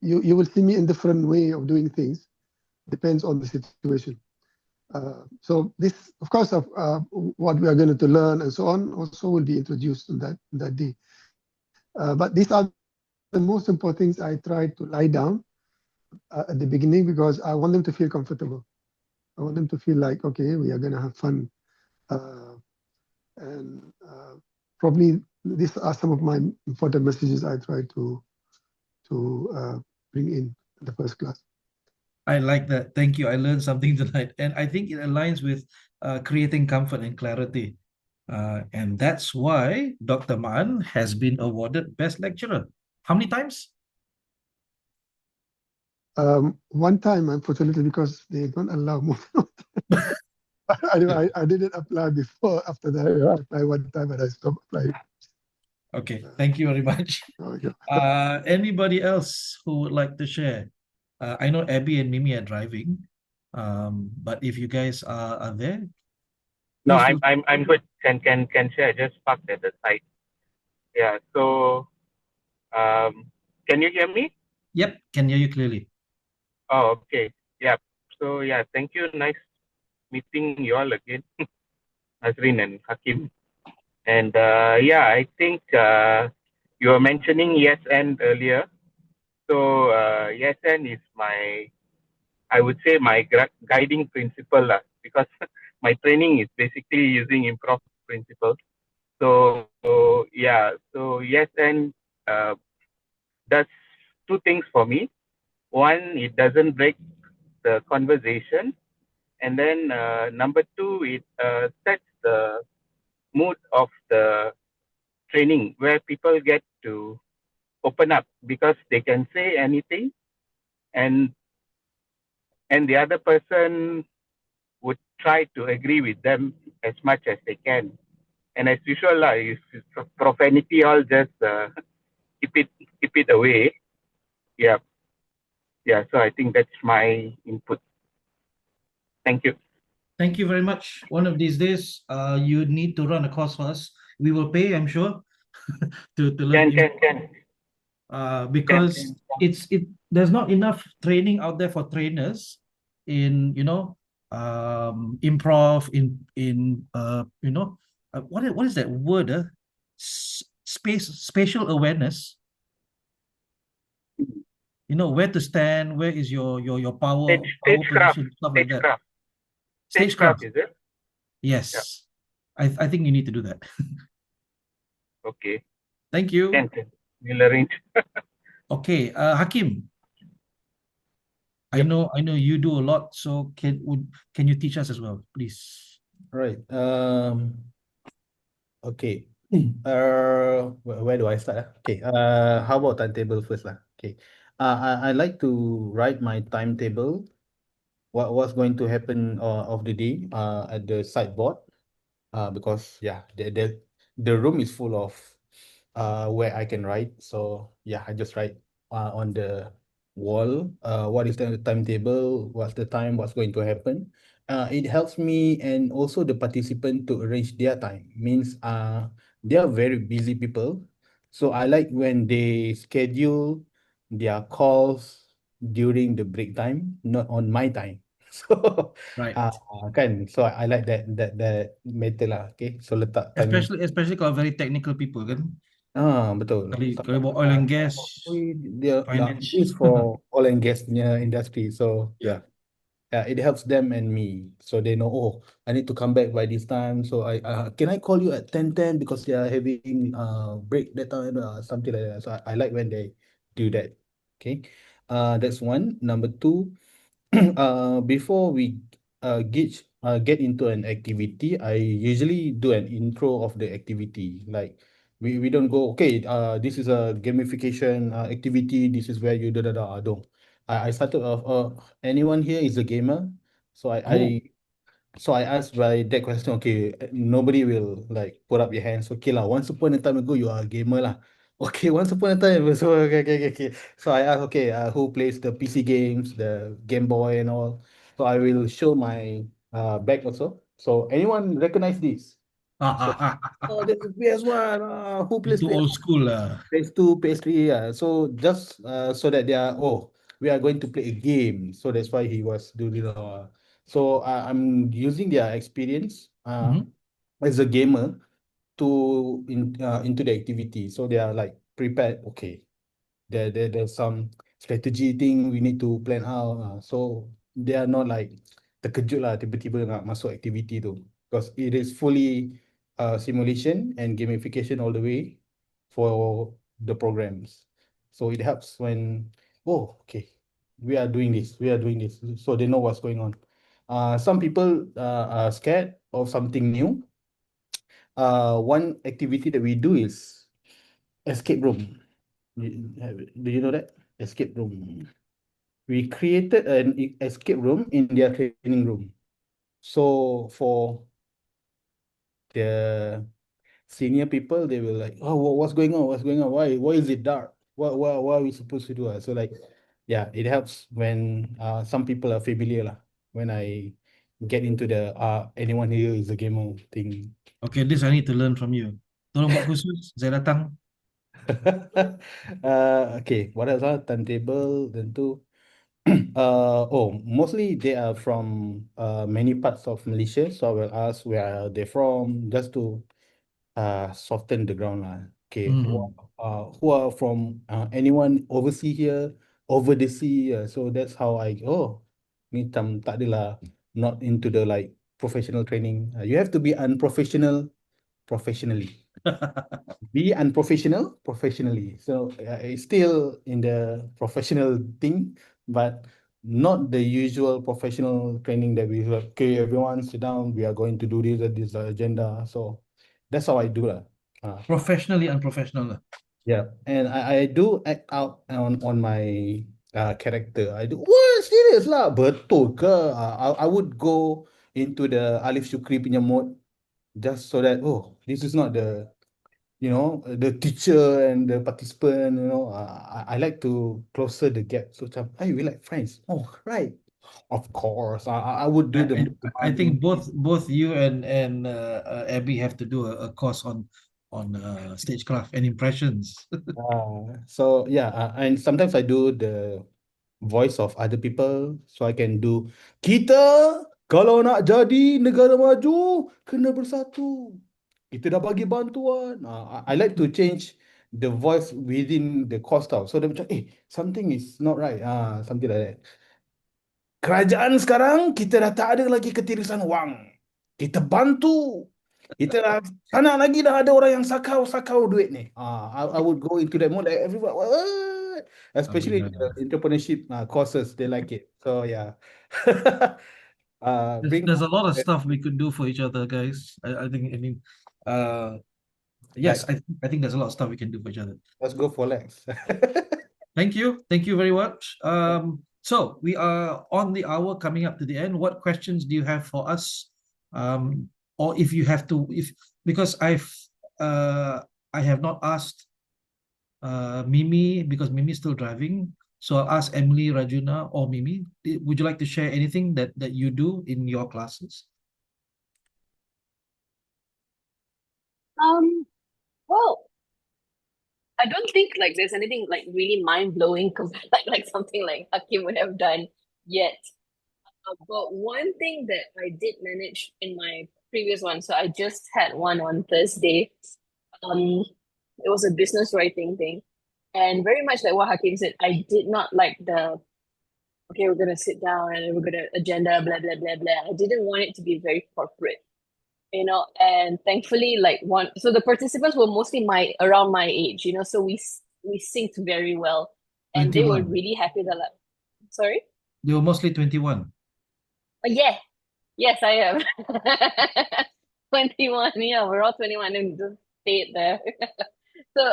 you will see me in different way of doing things. Depends on the situation. So this, of course, what we are going to learn and so on also will be introduced on that day. But these are the most important things I try to lie down at the beginning, because I want them to feel comfortable. I want them to feel like, okay, we are going to have fun. And probably these are some of my important messages I try to bring in the first class. I like that. Thank you. I learned something tonight. And I think it aligns with creating comfort and clarity. And that's why Dr. Maan has been awarded Best Lecturer. How many times? One time, unfortunately, because they don't allow more. I didn't apply before. After that, I applied one time and I stopped applying. Okay, thank you very much. Anybody else who would like to share? I know Abby and Mimi are driving, but if you guys are there, no, I'm good. Can share. Just parked at the side. Yeah. So Can you hear me? Yep, can hear you clearly. Oh, okay. Yeah. So yeah, thank you. Nice meeting you all again, Nazrin and Hakim. And yeah, I think you were mentioning yes and earlier. So yes and is I would say my guiding principle lah, because my training is basically using improv principles. So yeah, so yes and uh, does two things for me. One, it doesn't break the conversation, and then number two, it sets the mood of the training where people get to open up because they can say anything, and the other person would try to agree with them as much as they can. And as usual, if profanity, all just keep it away. Yeah, yeah. So I think that's my input. Thank you. Thank you very much. One of these days, you need to run a course for us. We will pay, I'm sure, to learn. Can. Because there's not enough training out there for trainers in improv in what is that word? Spatial awareness. You know where to stand, where is your power position, stuff like that. Stagecraft, is it? Yes. Yeah. I think you need to do that. Okay. Thank you. Can. We'll arrange. Okay, Hakim. Yep. I know you do a lot, so can you teach us as well, please? Right. Okay. Where do I start? Okay. How about timetable first lah? Okay. I like to write my timetable. What's going to happen of the day at the sideboard. Because yeah, the room is full of where I can write. So yeah, I just write on the wall. What is the timetable? What's the time? What's going to happen? It helps me and also the participant to arrange their time. Means they are very busy people. So I like when they schedule their calls during the break time, not on my time. So Right. Kan, so I like that method lah. Okay, so letak time. Especially kalau very technical people kan. Betul. Kalau buat oil and gas, Finance is for oil and gas industry. So yeah, it helps them and me. So they know, oh, I need to come back by this time. So I can I call you at 10:10 because they are having break that time, something like that. So I like when they do that. Okay, that's one. Number two, before we get into an activity, I usually do an intro of the activity. Like we don't go, okay, this is a gamification activity, this is where you don't. I started off, anyone here is a gamer? So I asked by that question, okay, nobody will like put up your hands. Okay lah, once upon a time ago, you are a gamer lah. Okay, once upon a time, so okay. So I asked, okay, who plays the PC games, the Game Boy and all. So I will show my back also. So anyone recognize this? Oh, there's PS1. Who plays Itu old school lah. PS2, PS3. Yeah. So just so that they are, we are going to play a game. So that's why he was doing it. So I'm using their experience as a gamer to into the activity. So they are like prepared. Okay, there's some strategy thing we need to plan out. So they are not like terkejut lah tiba-tiba nak masuk activity tu, because it is fully simulation and gamification all the way for the programs. So it helps when, okay, we are doing this, so they know what's going on. Some people are scared of something new. One activity that we do is escape room. Do you know that? Escape room. We created an escape room in their training room. So for the senior people, they will like, what's going on? Why is it dark? What are we supposed to do? So like, yeah, it helps when some people are familiar lah. When I get into the anyone here is a gamer thing. Okay, this I need to learn from you. Tolong buat khusus, saya datang. Okay, what else? Timetable, tentu. Mostly they are from many parts of Malaysia, so I will ask where they're from, just to soften the ground lah. Okay, who are from anyone overseas here, over the sea. So that's how ni macam tak adalah, not into the like professional training. You have to be unprofessional professionally. Be unprofessional professionally. So it's still in the professional thing, but not the usual professional training that we have. Okay, everyone sit down. We are going to do this agenda. So that's how I do lah. Professionally unprofessional. Yeah, and I do act out on my character. I do. What, serious lah? Betul ke? I would go into the Alif Shukri punya mode, just so that this is not the the teacher and the participant. I like to closer the gap. So macam, hey, we like friends. Oh, right. Of course, I would do the. I think both you and Abby have to do a course on stagecraft and impressions. So yeah, and sometimes I do the voice of other people, so I can do, kita kalau nak jadi negara maju kena bersatu. Kita dah bagi bantuan. I like to change the voice within the course tau. So dia macam, something is not right. Something like that. Kerajaan sekarang kita dah tak ada lagi ketirisan wang. Kita bantu. Kita dah sana lagi dah ada orang yang sakau duit ni. I would go into that mode. Everyone, what? Especially the entrepreneurship courses, they like it. So yeah. There's a lot of stuff we could do for each other, guys. I think, yes, I think there's a lot of stuff we can do for each other. Let's go for Lex. Thank you very much. So we are on the hour, coming up to the end. What questions do you have for us? Or if you have to, because I have not asked Mimi, because Mimi is still driving. So I'll ask Emily, Rajuna, or Mimi. Would you like to share anything that you do in your classes? Well, I don't think like there's anything like really mind-blowing like something like Hakim would have done yet. But one thing that I did manage in my previous one, so I just had one on Thursday. It was a business writing thing. And very much like what Hakim said, I did not like okay, we're gonna sit down and we're gonna agenda, blah, blah, blah, blah. I didn't want it to be very corporate, and thankfully so the participants were mostly around my age, so we synced very well. And 21. They were really happy that sorry? They were mostly 21. Yeah. Yes, I am. 21, yeah, we're all 21 and just stayed there. So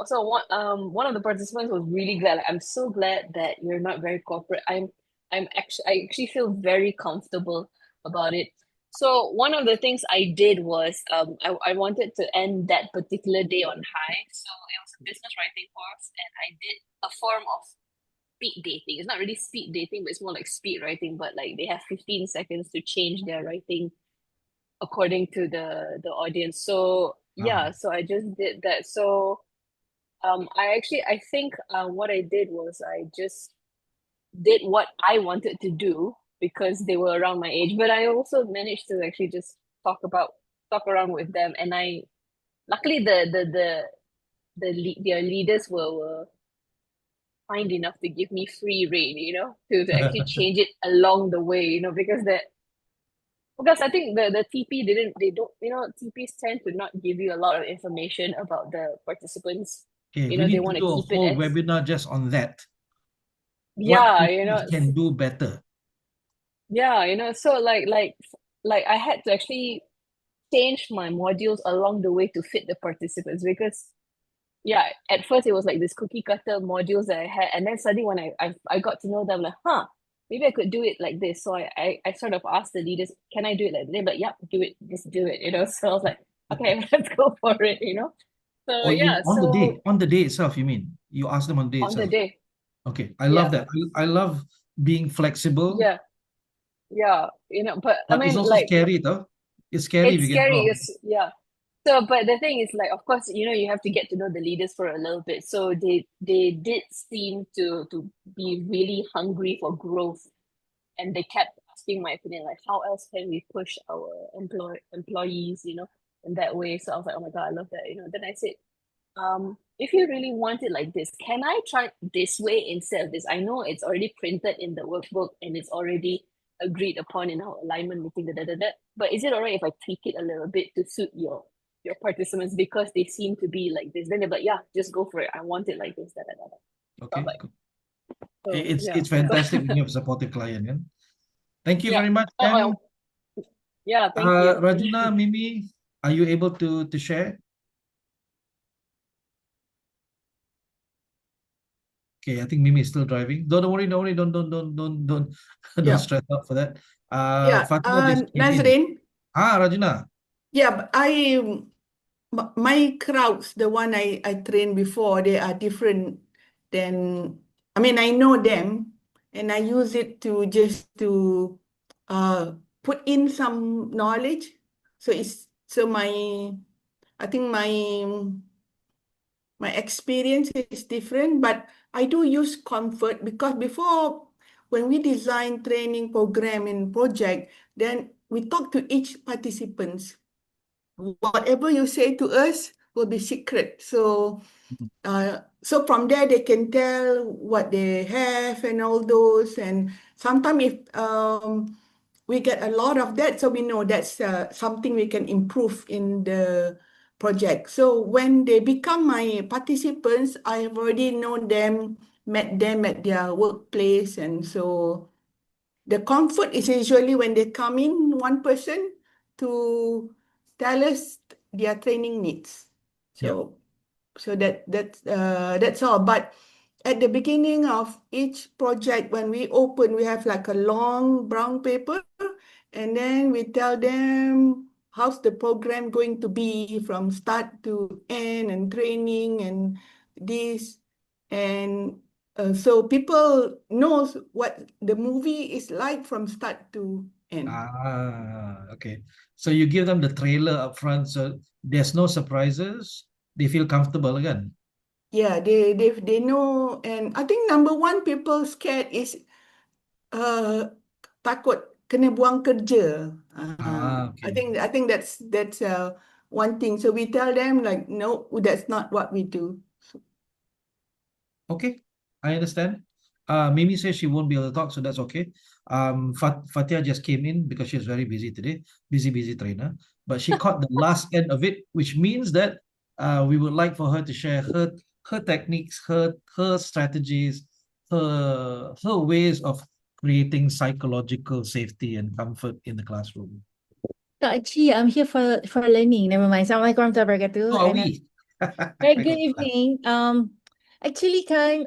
so one of the participants was really glad. I'm so glad that you're not very corporate. I actually feel very comfortable about it. So one of the things I did was I wanted to end that particular day on high. So it was a business writing course, and I did a form of speed dating. It's not really speed dating, but it's more like speed writing. But like they have 15 seconds to change their writing according to the audience. So yeah, so I just did that. So I think what I did was I just did what I wanted to do because they were around my age, but I also managed to actually just talk around with them. And luckily their leaders were kind enough to give me free rein, to actually change it along the way, because I think the TP TPs tend to not give you a lot of information about the participants. Okay, they want to keep it as webinar just on that. Yeah, what can do better. Yeah, so like I had to actually change my modules along the way to fit the participants, because at first it was like this cookie cutter modules that I had, and then suddenly when I got to know them, like, maybe I could do it like this. So I sort of asked the leaders, can I do it like this? But yeah, do it, just do it, So I was like, okay, let's go for it, So on the day itself, you mean? You asked them on the day itself? On the day. Okay, I love that. I love being flexible. Yeah, but I mean, it's also scary though. It's scary. It's scary. Yeah. So, but the thing is, like, of course, you have to get to know the leaders for a little bit. So they did seem to be really hungry for growth, and they kept asking my opinion, like, how else can we push our employees, in that way. So I was like, oh my God, I love that. Then I said, if you really want it like this, can I try this way instead of this? I know it's already printed in the workbook and it's already agreed upon in our alignment meeting, but is it alright if I tweak it a little bit to suit your participants, because they seem to be like this? Then they're like, yeah, just go for it. I want it like this. So Okay, I'm like, good. so, It's yeah. it's fantastic when you have a supportive client, yeah? Thank you Yeah. very much, Oh, Ken. yeah, thank you. Rajuna, Mimi, are you able to share? Okay, I think Mimi is still driving. Don't worry, don't don't Yeah. stress out for that. Yeah, Fatima just came in. Nazrin. Rajuna. Yeah, but my crowds, the one I trained before, they are different than, I mean, I know them and I use it to just to put in some knowledge. So I think my experience is different, but I do use comfort, because before, when we design training program and project, then we talk to each participants. Whatever you say to us will be secret. So from there they can tell what they have and all those. And sometimes if we get a lot of that, so we know that's something we can improve in the project. So when they become my participants, I have already known them, met them at their workplace, and so the comfort is usually when they come in, one person to tell us their training needs. So that's all. But at the beginning of each project, when we open, we have like a long brown paper, and then we tell them how's the program going to be from start to end, and training and this. And so people knows what the movie is like from start to end. Okay. So you give them the trailer up front, so there's no surprises. They feel comfortable again. Yeah, they know. And I think number one people scared is takut kena buang kerja. Okay. I think that's one thing. So we tell them like, no, that's not what we do. Okay, I understand. Mimi says she won't be able to talk, so that's okay. Fatia just came in because she's very busy today, busy trainer. But she caught the last end of it, which means that we would like for her to share her techniques, her strategies, her ways of creating psychological safety and comfort in the classroom. No, actually, I'm here for learning. Never mind. Assalamualaikum warahmatullahi wabarakatuh. So are we. Very good evening. Actually, I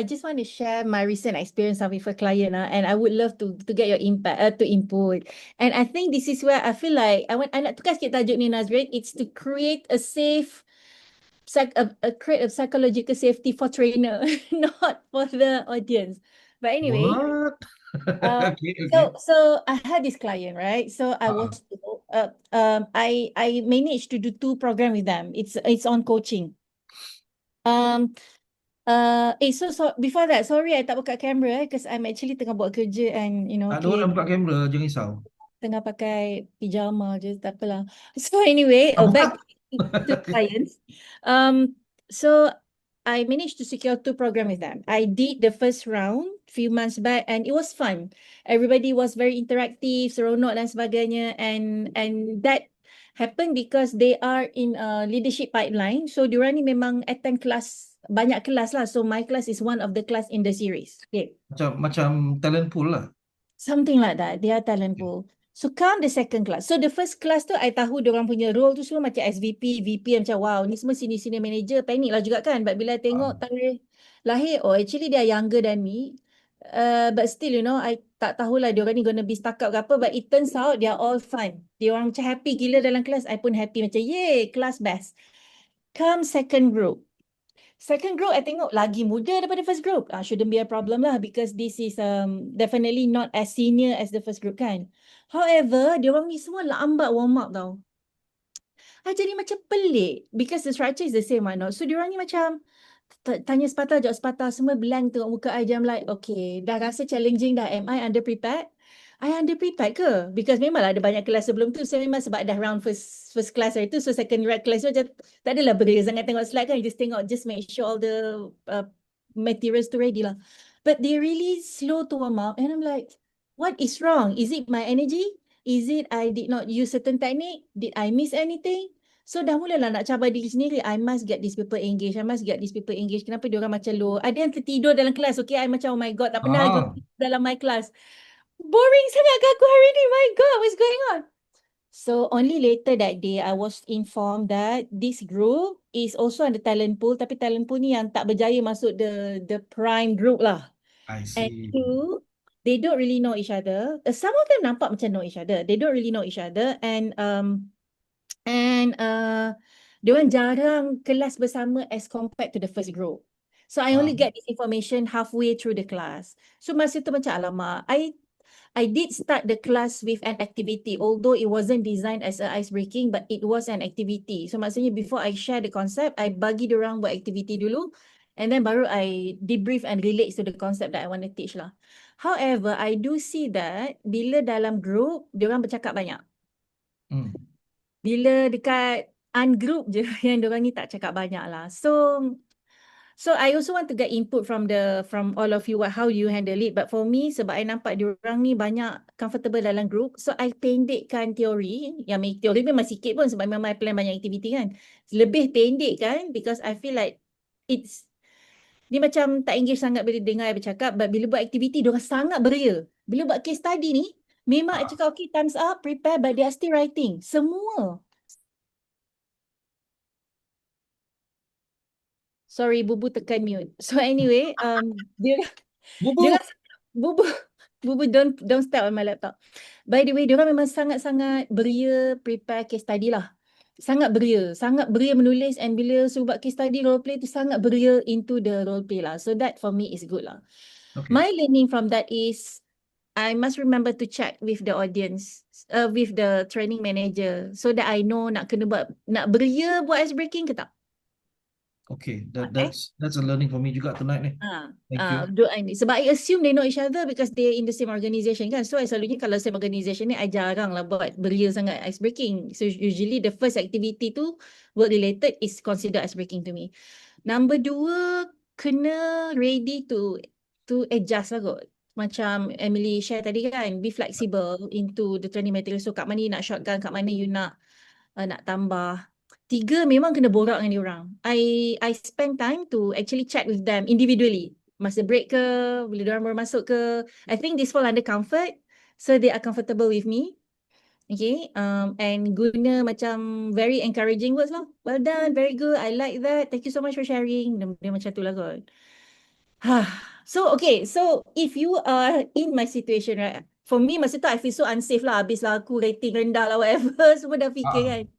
just want to share my recent experience with a client, and I would love to get your input. And I think this is where I feel like I nak tukar sikit tajuk ni, Nazrin. It's to create a safe, create a psychological safety for trainer, not for the audience. But anyway. What? Okay. So I had this client, right? So I was I managed to do 2 programs with them. It's on coaching. So before that, sorry I tak buka kamera because I'm actually tengah buat kerja and Ada orang buka kamera, jangan risau. Tengah pakai pijama je, tak apalah. So anyway, back to clients. So I managed to secure 2 programs with them. I did the first round few months back and it was fun. Everybody was very interactive, seronok dan sebagainya, and that happened because they are in a leadership pipeline. So diorang ni memang attend kelas, banyak kelas lah. So my class is one of the class in the series. Okay. Macam talent pool lah. Something like that. They are talent pool. So come the second class. So the first class tu I tahu diorang punya role tu semua macam SVP, VP, macam wow, ni semua senior manager, panik lah juga kan. But bila tengok tarikh lahir, oh actually they are younger than me. But still, I tak tahulah diorang ni gonna be stuck up ke apa, but it turns out they are all fine. Diorang macam happy gila dalam kelas, I pun happy macam yay, class best. Come second group. Second group, I tengok lagi muda daripada first group. Shouldn't be a problem lah because this is definitely not as senior as the first group kan. However, diorang ni semua lambat warm up tau. jadi macam pelik because the structure is the same right now. So diorang ni macam tanya sepatah, jawab sepatah, semua blank tengok muka I. I'm like, okay, dah rasa challenging dah. Am I underprepared? I underprepared ke? Because memanglah ada banyak kelas sebelum tu. So memang sebab dah round first class hari tu. So second class tu macam tak adalah beria sangat tengok slide kan. Just tengok, just make sure all the materials tu ready lah. But they really slow to warm up. And I'm like, what is wrong? Is it my energy? Is it I did not use certain technique? Did I miss anything? So dah mulalah nak cabar diri sendiri. I must get these people engaged. I must get these people engaged. Kenapa diorang macam low? Ada yang tertidur dalam kelas. Okay, I macam, oh my God, tak pernah Ah. tidur dalam my class. Boring sangat ke aku hari ni? My God, what's going on? So only later that day, I was informed that this group is also under talent pool. Tapi talent pool ni yang tak berjaya masuk the prime group lah. I And see. two, they don't really know each other. Some of them nampak macam know each other. They don't really know each other. And diorang jarang kelas bersama as compared to the first group. So I only get this information halfway through the class. So masa tu macam alamak. I did start the class with an activity, although it wasn't designed as a ice breaking, but it was an activity. So maksudnya before I share the concept, I bagi diorang buat activity dulu, and then baru I debrief and relate to the concept that I want to teach lah. However, I do see that bila dalam group, diorang bercakap banyak. Bila dekat ungroup je yang diorang ni tak cakap banyak lah. So I also want to get input from all of you, how you handle it. But for me, sebab I nampak diorang ni banyak comfortable dalam group, so I pendekkan teori. Yang teori memang sikit pun sebab memang I plan banyak aktiviti kan. Lebih pendek kan, because I feel like dia macam tak engage sangat bila dengar I bercakap. But bila buat aktiviti, diorang sangat beria. Bila buat case study ni, memang I cakap, okay, time's up, prepare, but they are still writing. Semua. Sorry, Bubu tekan mute. So anyway, Bubu, don't step on my laptop. By the way, diorang memang sangat-sangat beria prepare case study lah. Sangat beria menulis, and bila suruh buat case study role play tu sangat beria into the role play lah. So that for me is good lah. Okay. My learning from that is I must remember to check with the audience, with the training manager, so that I know nak beria buat ice breaking ke tak. Okay, that's a learning for me juga tonight ni. Thank you. Sebab I assume they know each other because they're in the same organisation kan. So I selalunya kalau same organisation ni, I jarang lah buat beria sangat ice breaking. So usually the first activity tu work related is considered ice breaking to me. Number 2, kena ready to adjust lah kot. Macam Emily share tadi kan, be flexible into the training material. So kat mana you nak shotgun, kat mana you nak tambah. 3, memang kena borak dengan diorang. I spend time to actually chat with them individually. Masa break ke, bila diorang baru masuk ke. I think this fall under comfort. So they are comfortable with me. Okay. And guna macam very encouraging words lah. Well done, very good, I like that. Thank you so much for sharing. Dia macam tu lah kot. So okay, so if you are in my situation, right, for me masa tu I feel so unsafe lah. Habis lah aku rating rendah lah whatever. Semua dah fikir kan.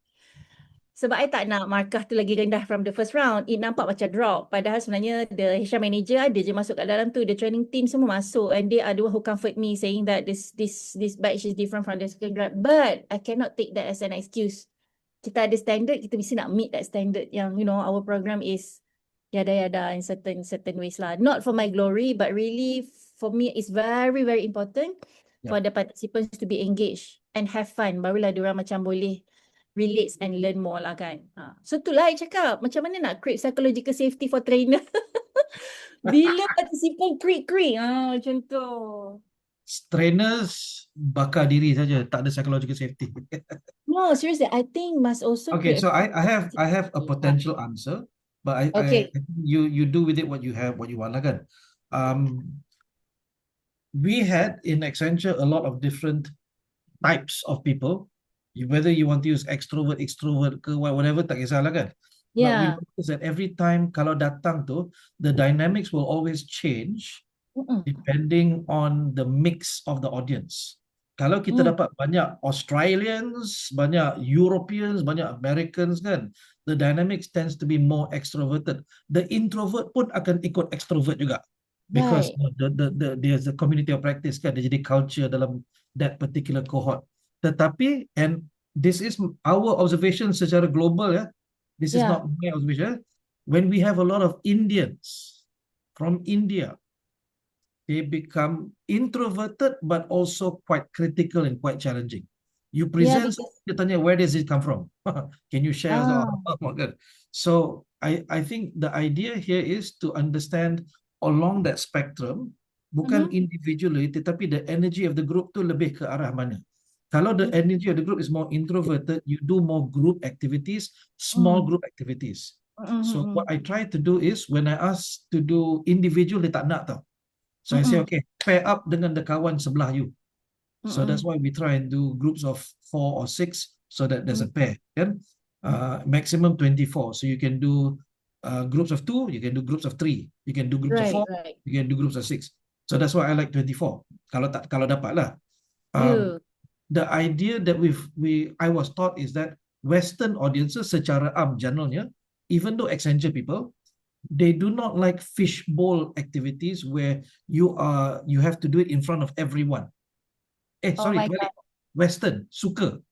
Sebab I tak nak markah tu lagi rendah from the first round. It nampak macam drop. Padahal sebenarnya the HR manager ada je masuk kat dalam tu. The training team semua masuk. And they are the one who comfort me saying that this batch is different from the second grad. But I cannot take that as an excuse. Kita ada standard, kita mesti nak meet that standard. Yang, you know, our program is yada-yada in certain ways lah. Not for my glory, but really for me it's very, very important for the participants to be engaged and have fun. Barulah diorang macam boleh relate and learn more lah kan. So itulah I cakap, macam mana nak create psychological safety for trainer. Bila participant creak-creak. Macam tu. Trainers bakar diri saja, tak ada psychological safety. No, seriously, I think must also Okay, so I have a potential answer, but I think you do with it what you want lah kan. We had in Accenture a lot of different types of people. Whether you want to use extrovert ke whatever, tak kisahlah kan. But we notice that every time kalau datang tu, the dynamics will always change depending on the mix of the audience. Kalau kita dapat banyak Australians, banyak Europeans, banyak Americans kan, the dynamics tends to be more extroverted. The introvert pun akan ikut extrovert juga. Because there's a community of practice kan, dia jadi culture dalam that particular cohort. Tetapi, and this is our observation secara global, ya. This is Yeah. not my observation. When we have a lot of Indians from India, they become introverted but also quite critical and quite challenging. You present because something, dia tanya, where does it come from? Can you share? So I think the idea here is to understand along that spectrum, bukan individually, tetapi the energy of the group tu lebih ke arah mana. Kalau the energy of the group is more introverted, you do more group activities, small group activities. So what I try to do is, when I ask to do individual, dia tak nak tau. So I say, okay, pair up dengan the kawan sebelah you. So that's why we try and do groups of 4 or 6 so that there's a pair. Kan? Maximum 24. So you can do groups of 2, you can do groups of 3, you can do groups of 4, you can do groups of 6. So that's why I like 24. Kalau dapat lah. The idea that I was taught is that Western audiences secara generalnya, even though Accenture people, they do not like fishbowl activities where you have to do it in front of everyone. Western suka.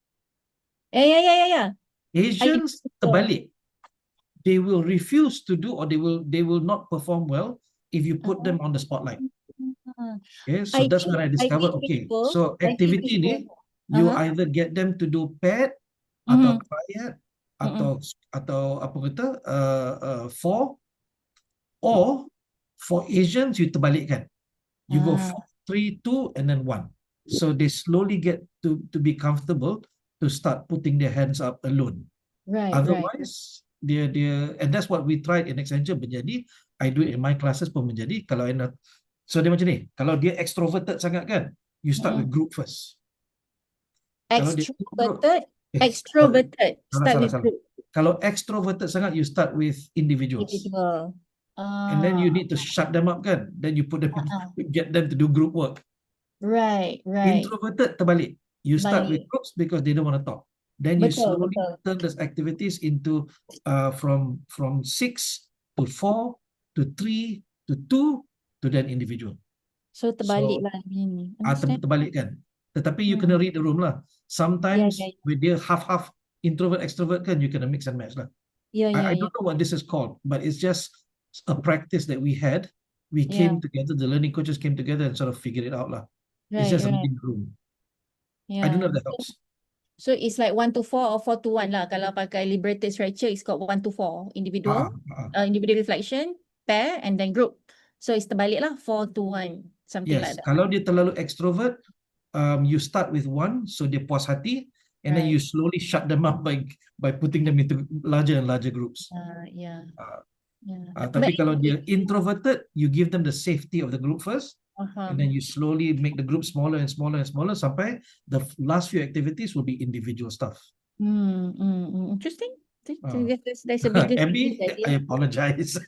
Yeah. Asians terbalik. They will refuse to do, or they will not perform well if you put them on the spotlight. Okay, so that's when I discovered, so activity ni, you either get them to do paired atau quiet atau apa kata 4, or for Asians you terbalikkan. You go 4, 3, 2 and then 1. So they slowly get to be comfortable to start putting their hands up alone. Otherwise, dia and that's what we tried in Accenture menjadi. I do it in my classes pun menjadi. Kalau so dia macam ni. Kalau dia extroverted sangat kan, you start with group first. Extroverted. Start with group. Kalau extroverted sangat, you start with individuals. And then you need to shut them up kan. Then you put them, get them to do group work. Right. Introverted terbalik. You start with groups because they don't want to talk. Then you slowly turn those activities into from 6 to 4 to 3 to 2 to then individual. So terbalik lah ni. Terbalik kan. Tetapi you kena read the room lah. Sometimes with dia half introvert extrovert kan, you kena mix and match lah. I don't know what this is called, but it's just a practice that we had. We came together, the learning coaches came together and sort of figured it out lah. It's just a reading room. I don't know if that helps. So it's like 1 to 4 or 4 to 1 lah. Kalau pakai liberated structure, it's got 1 to 4. Individual, individual reflection, pair, and then group. So it's terbalik lah, 4 to 1. Something like that. Kalau dia terlalu extrovert, you start with 1, so dia puas hati, and then you slowly shut them up by putting them into larger and larger groups. Tapi kalau dia introverted, you give them the safety of the group first. And then you slowly make the group smaller and smaller and smaller sampai the last few activities will be individual stuff. Interesting. That's a big Abby, I apologize.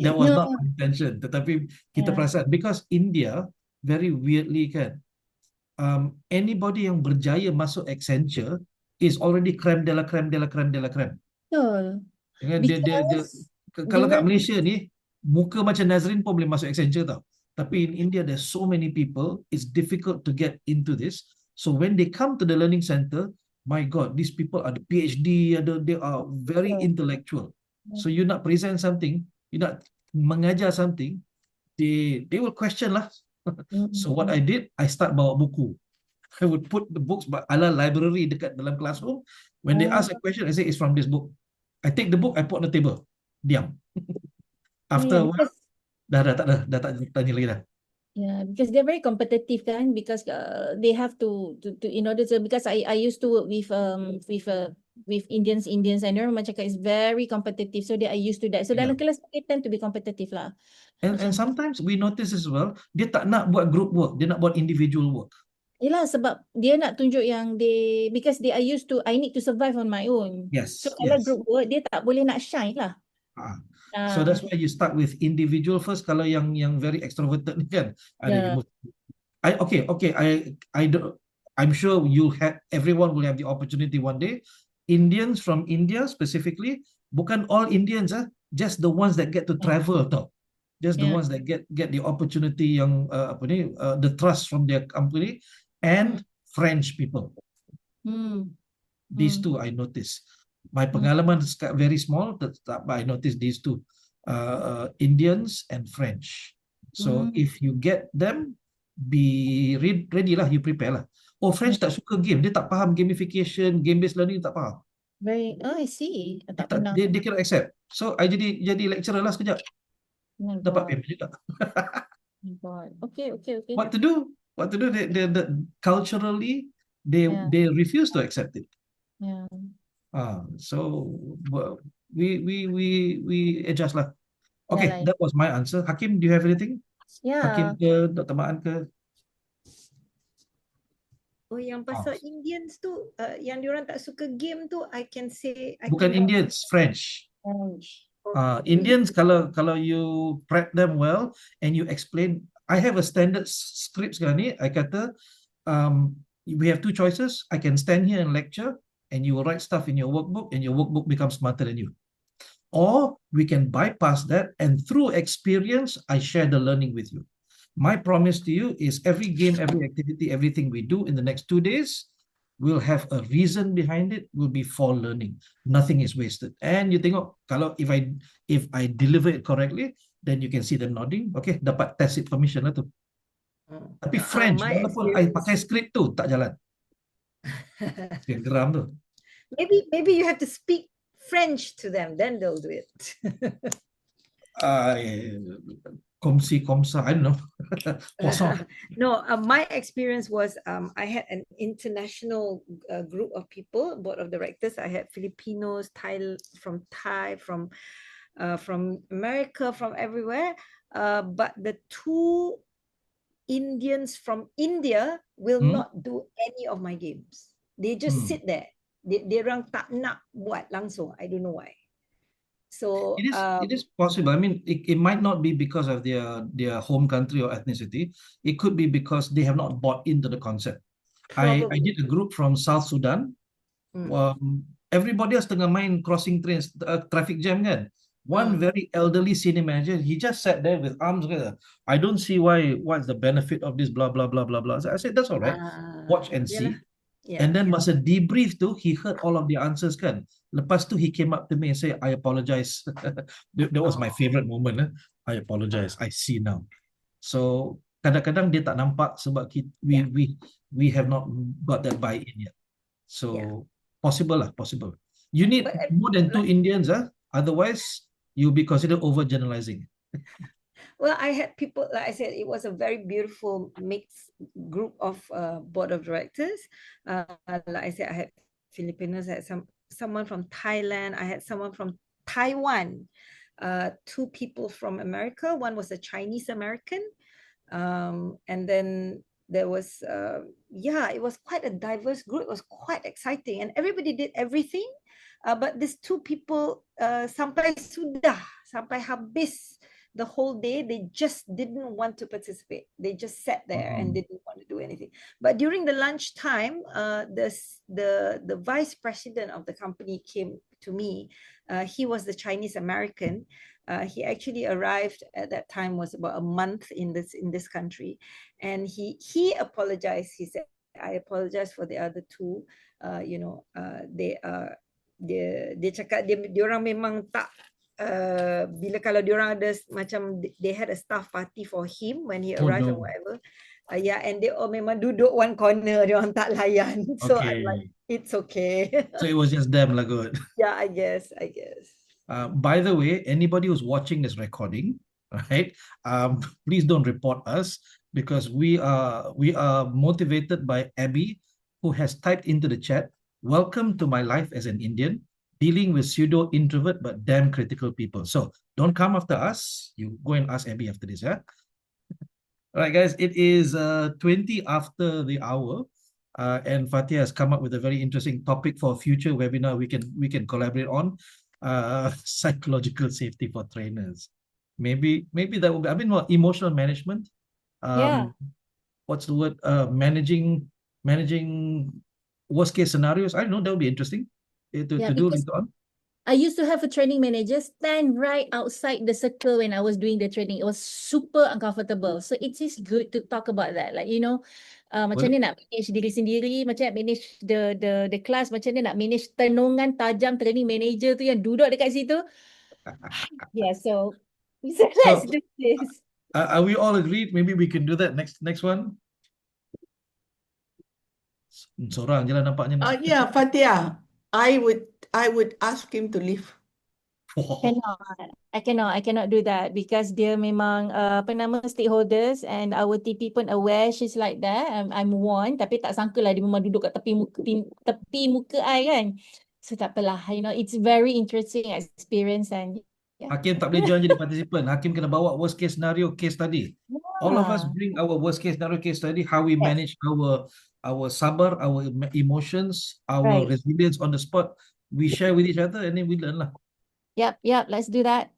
That was not my intention. Tetapi kita perasan, because India very weirdly kan, anybody yang berjaya masuk Accenture is already creme de la creme de la creme de la creme. Betul. Kalau kat Malaysia ni, muka macam Nazrin pun boleh masuk Accenture tau. Tapi in India, there's so many people, it's difficult to get into this. So when they come to the learning center, my God, these people are the PhD, they are very intellectual. So you nak present something, you nak mengajar something, they will question lah. So what I did, I start bawa buku. I would put the books ala library dekat dalam classroom. When they ask a question, I say, it's from this book. I take the book, I put on the table. Diam. After a while, dah tak tanya lagi dah. Yeah, because they're very competitive kan, because they have to in order to, because I used to work with Indians and orang macam it's very competitive, so I used to that. So dalam kelas they tend to be competitive lah. And sometimes we notice as well, dia tak nak buat group work, dia nak buat individual work. Yelah, sebab dia nak tunjuk yang because they are used to, I need to survive on my own. Yes. So kalau group work, dia tak boleh nak shine lah. So that's why you start with individual first. Kalau yang very extroverted ni kan, I'm sure everyone will have the opportunity one day. Indians from India specifically, bukan all Indians just the ones that get to travel tau. Just the ones that get the opportunity yang the trust from their company, and French people. These two I noticed. My pengalaman is very small, but I noticed these two, Indians and French. So if you get them, be ready lah, you prepare lah. Oh, French tak suka game, dia tak faham gamification, game-based learning, tak faham. Right. Oh, I see. Tak pernah. Dia cannot accept. So I jadi lecturer lah sekejap. Oh my Dapat God. payment juga. Oh my God. Okay. What to do? Culturally, they refuse to accept it. Yeah. So we adjust lah. Okay, Yalah. that was my answer. Hakim, do you have anything? Hakim Yeah. ke Dr. Maan ke? Oh, yang pasal Indians tu, yang diorang tak suka game tu, I can say. Bukan Indians, French. French. Indians, kalau you prep them well and you explain, I have a standard script sekarang ni. I kata, we have two choices. I can stand here and lecture, and you will write stuff in your workbook, and your workbook becomes smarter than you. Or we can bypass that, and through experience, I share the learning with you. My promise to you is every game, every activity, everything we do in the next 2 days will have a reason behind it, will be for learning. Nothing is wasted. And you tengok, kalau if I deliver it correctly, then you can see them nodding. Okay, dapat tacit permission lah tu. Tapi French, walaupun I pakai skrip tu, tak jalan. Geram tu. Maybe you have to speak French to them, then they'll do it. Comme ci, comme ça, I don't know. No, my experience was I had an international group of people, board of directors. I had Filipinos, from America, from everywhere. But the two Indians from India will not do any of my games. They just sit there. They orang tak nak buat langsung. I don't know why. So it is possible. I mean, it might not be because of their home country or ethnicity. It could be because they have not bought into the concept. I did a group from South Sudan. Everybody else tengah main crossing trains, traffic jam kan. One very elderly senior manager, he just sat there with arms together. I don't see what's the benefit of this blah blah blah blah blah. So I said that's all right. Watch and see. Yeah, and then masa debrief tu, he heard all of the answers kan. Lepas tu he came up to me and said, I apologize. That was my favorite moment. I apologize. I see now. So kadang-kadang dia tak nampak sebab we have not got that buy-in yet. So possible. You need more than 2 Indians, otherwise you'll be considered overgeneralizing. Well, I had people, like I said, it was a very beautiful mixed group of board of directors. Like I said, I had Filipinos, I had someone from Thailand, I had someone from Taiwan, 2 people from America. One was a Chinese American. And then there was, it was quite a diverse group. It was quite exciting. And everybody did everything. But these 2 people, sampai habis the whole day, they just didn't want to participate. They just sat there and didn't want to do anything. But during the lunch time, the vice president of the company came to me. He was the Chinese American. He actually arrived at that time, was about a month in this country, and he apologized. He said, I apologize for the other 2. Dia cakap dia orang memang tak bila kalau diorang ada macam they had a staff party for him when he arrived or whatever, and they all memang duduk one corner, diorang tak layan. So I'm like, it's okay. So it was just them lah, good. Yeah, I guess. By the way, anybody who's watching this recording, right? Please don't report us, because we are motivated by Abby, who has typed into the chat, "Welcome to my life as an Indian, dealing with pseudo introvert but damn critical people." So don't come after us. You go and ask Abby after this, yeah? All right, guys, it is 20 after the hour, and Fatia has come up with a very interesting topic for a future webinar we can collaborate on, psychological safety for trainers. Maybe that will be, emotional management. What's the word? Managing worst case scenarios. I don't know, that would be interesting to do later on. I used to have a training manager stand right outside the circle when I was doing the training. It was super uncomfortable. So it is good to talk about that. Like, macam Well, ni nak manage diri sendiri, macam nak manage the class, macam ni nak manage tenungan tajam training manager tu yang duduk dekat situ. Yeah, so let's do this. Are we all agreed? Maybe we can do that next one. Seorang je lah nampaknya. Yeah, Fatia, I would ask him to leave. I cannot do that because dia memang stakeholders and our TP pun aware she's like that. I'm warned, tapi tak sangka lah dia memang duduk kat tepi muka I kan. So tak apalah, it's very interesting experience and Hakim tak boleh join jadi participant. Hakim kena bawa worst case scenario case study. All of us bring our worst case scenario case study, how we manage our sabar, our emotions, our resilience on the spot. We share with each other and then we learn lah. Yep, let's do that.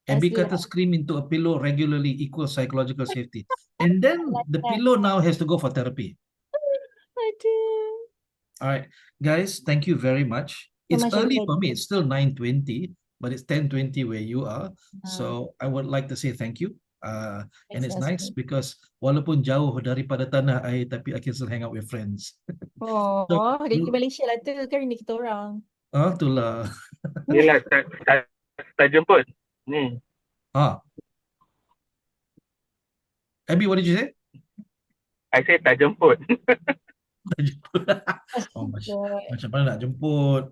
And we kata scream into a pillow regularly equals psychological safety. And then the pillow now has to go for therapy. I do. All right, guys, thank you very much. It's early for me. It's still 9:20, but it's 10:20 where you are. So I would like to say thank you. And it's nice because walaupun jauh daripada tanah air, tapi I can still hang out with friends. Oh, dari Malaysia lah tu kan ini kita orang. Itulah. Yelah, tak jemput. Ni. Abby, what did you say? I said tak jemput. Macam mana nak jemput?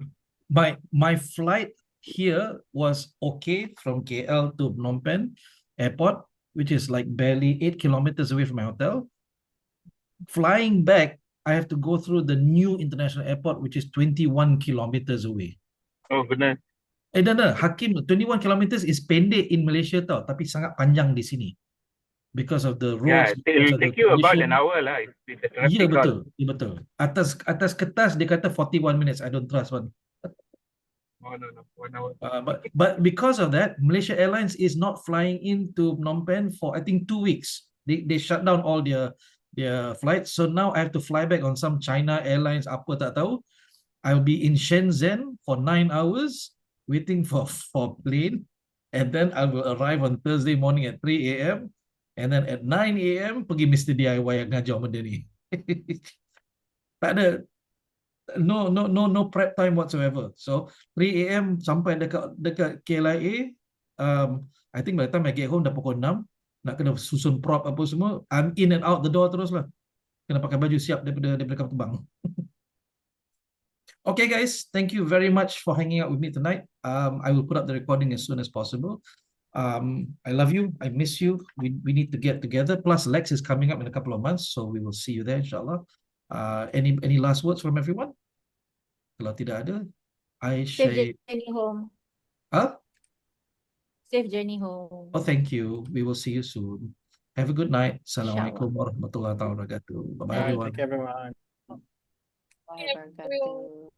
My flight here was okay from KL to Phnom Penh Airport, which is like barely 8 kilometers away from my hotel. Flying back, I have to go through the new international airport, which is 21 kilometers away. Oh, goodness. Hakim, 21 kilometers is pendek in Malaysia tau, tapi sangat panjang di sini. Because of the roads. Yeah, it will take you about an hour lah. Ya, betul. Atas kertas dia kata 41 minutes. I don't trust one. Oh, no, 1 hour. But because of that, Malaysia Airlines is not flying into Phnom Penh for I think 2 weeks. They shut down all their flights. So now I have to fly back on some China Airlines, apa tak tahu. I'll be in Shenzhen for 9 hours waiting for plane, and then I will arrive on Thursday morning at 3 a.m. and then at 9 a.m. pergi Mr. DIY yang ngajar benda ni. Tak ada no prep time whatsoever. So 3 a.m. sampai dekat KLIA. I think by the time I get home dah pukul 6. Nak kena susun prop apa semua. I'm in and out the door terus lah. Kena pakai baju siap daripada kapal terbang. Okay guys, thank you very much for hanging out with me tonight. I will put up the recording as soon as possible. I love you. I miss you. We need to get together. Plus Lex is coming up in a couple of months, so we will see you there inshallah. Any last words from everyone? Kalau tidak ada, I say Safe journey home. Safe journey home. Oh, thank you. We will see you soon. Have a good night. Assalamualaikum warahmatullahi wabarakatuh. Bye-bye, everyone. Take care, everyone. Bye, everyone.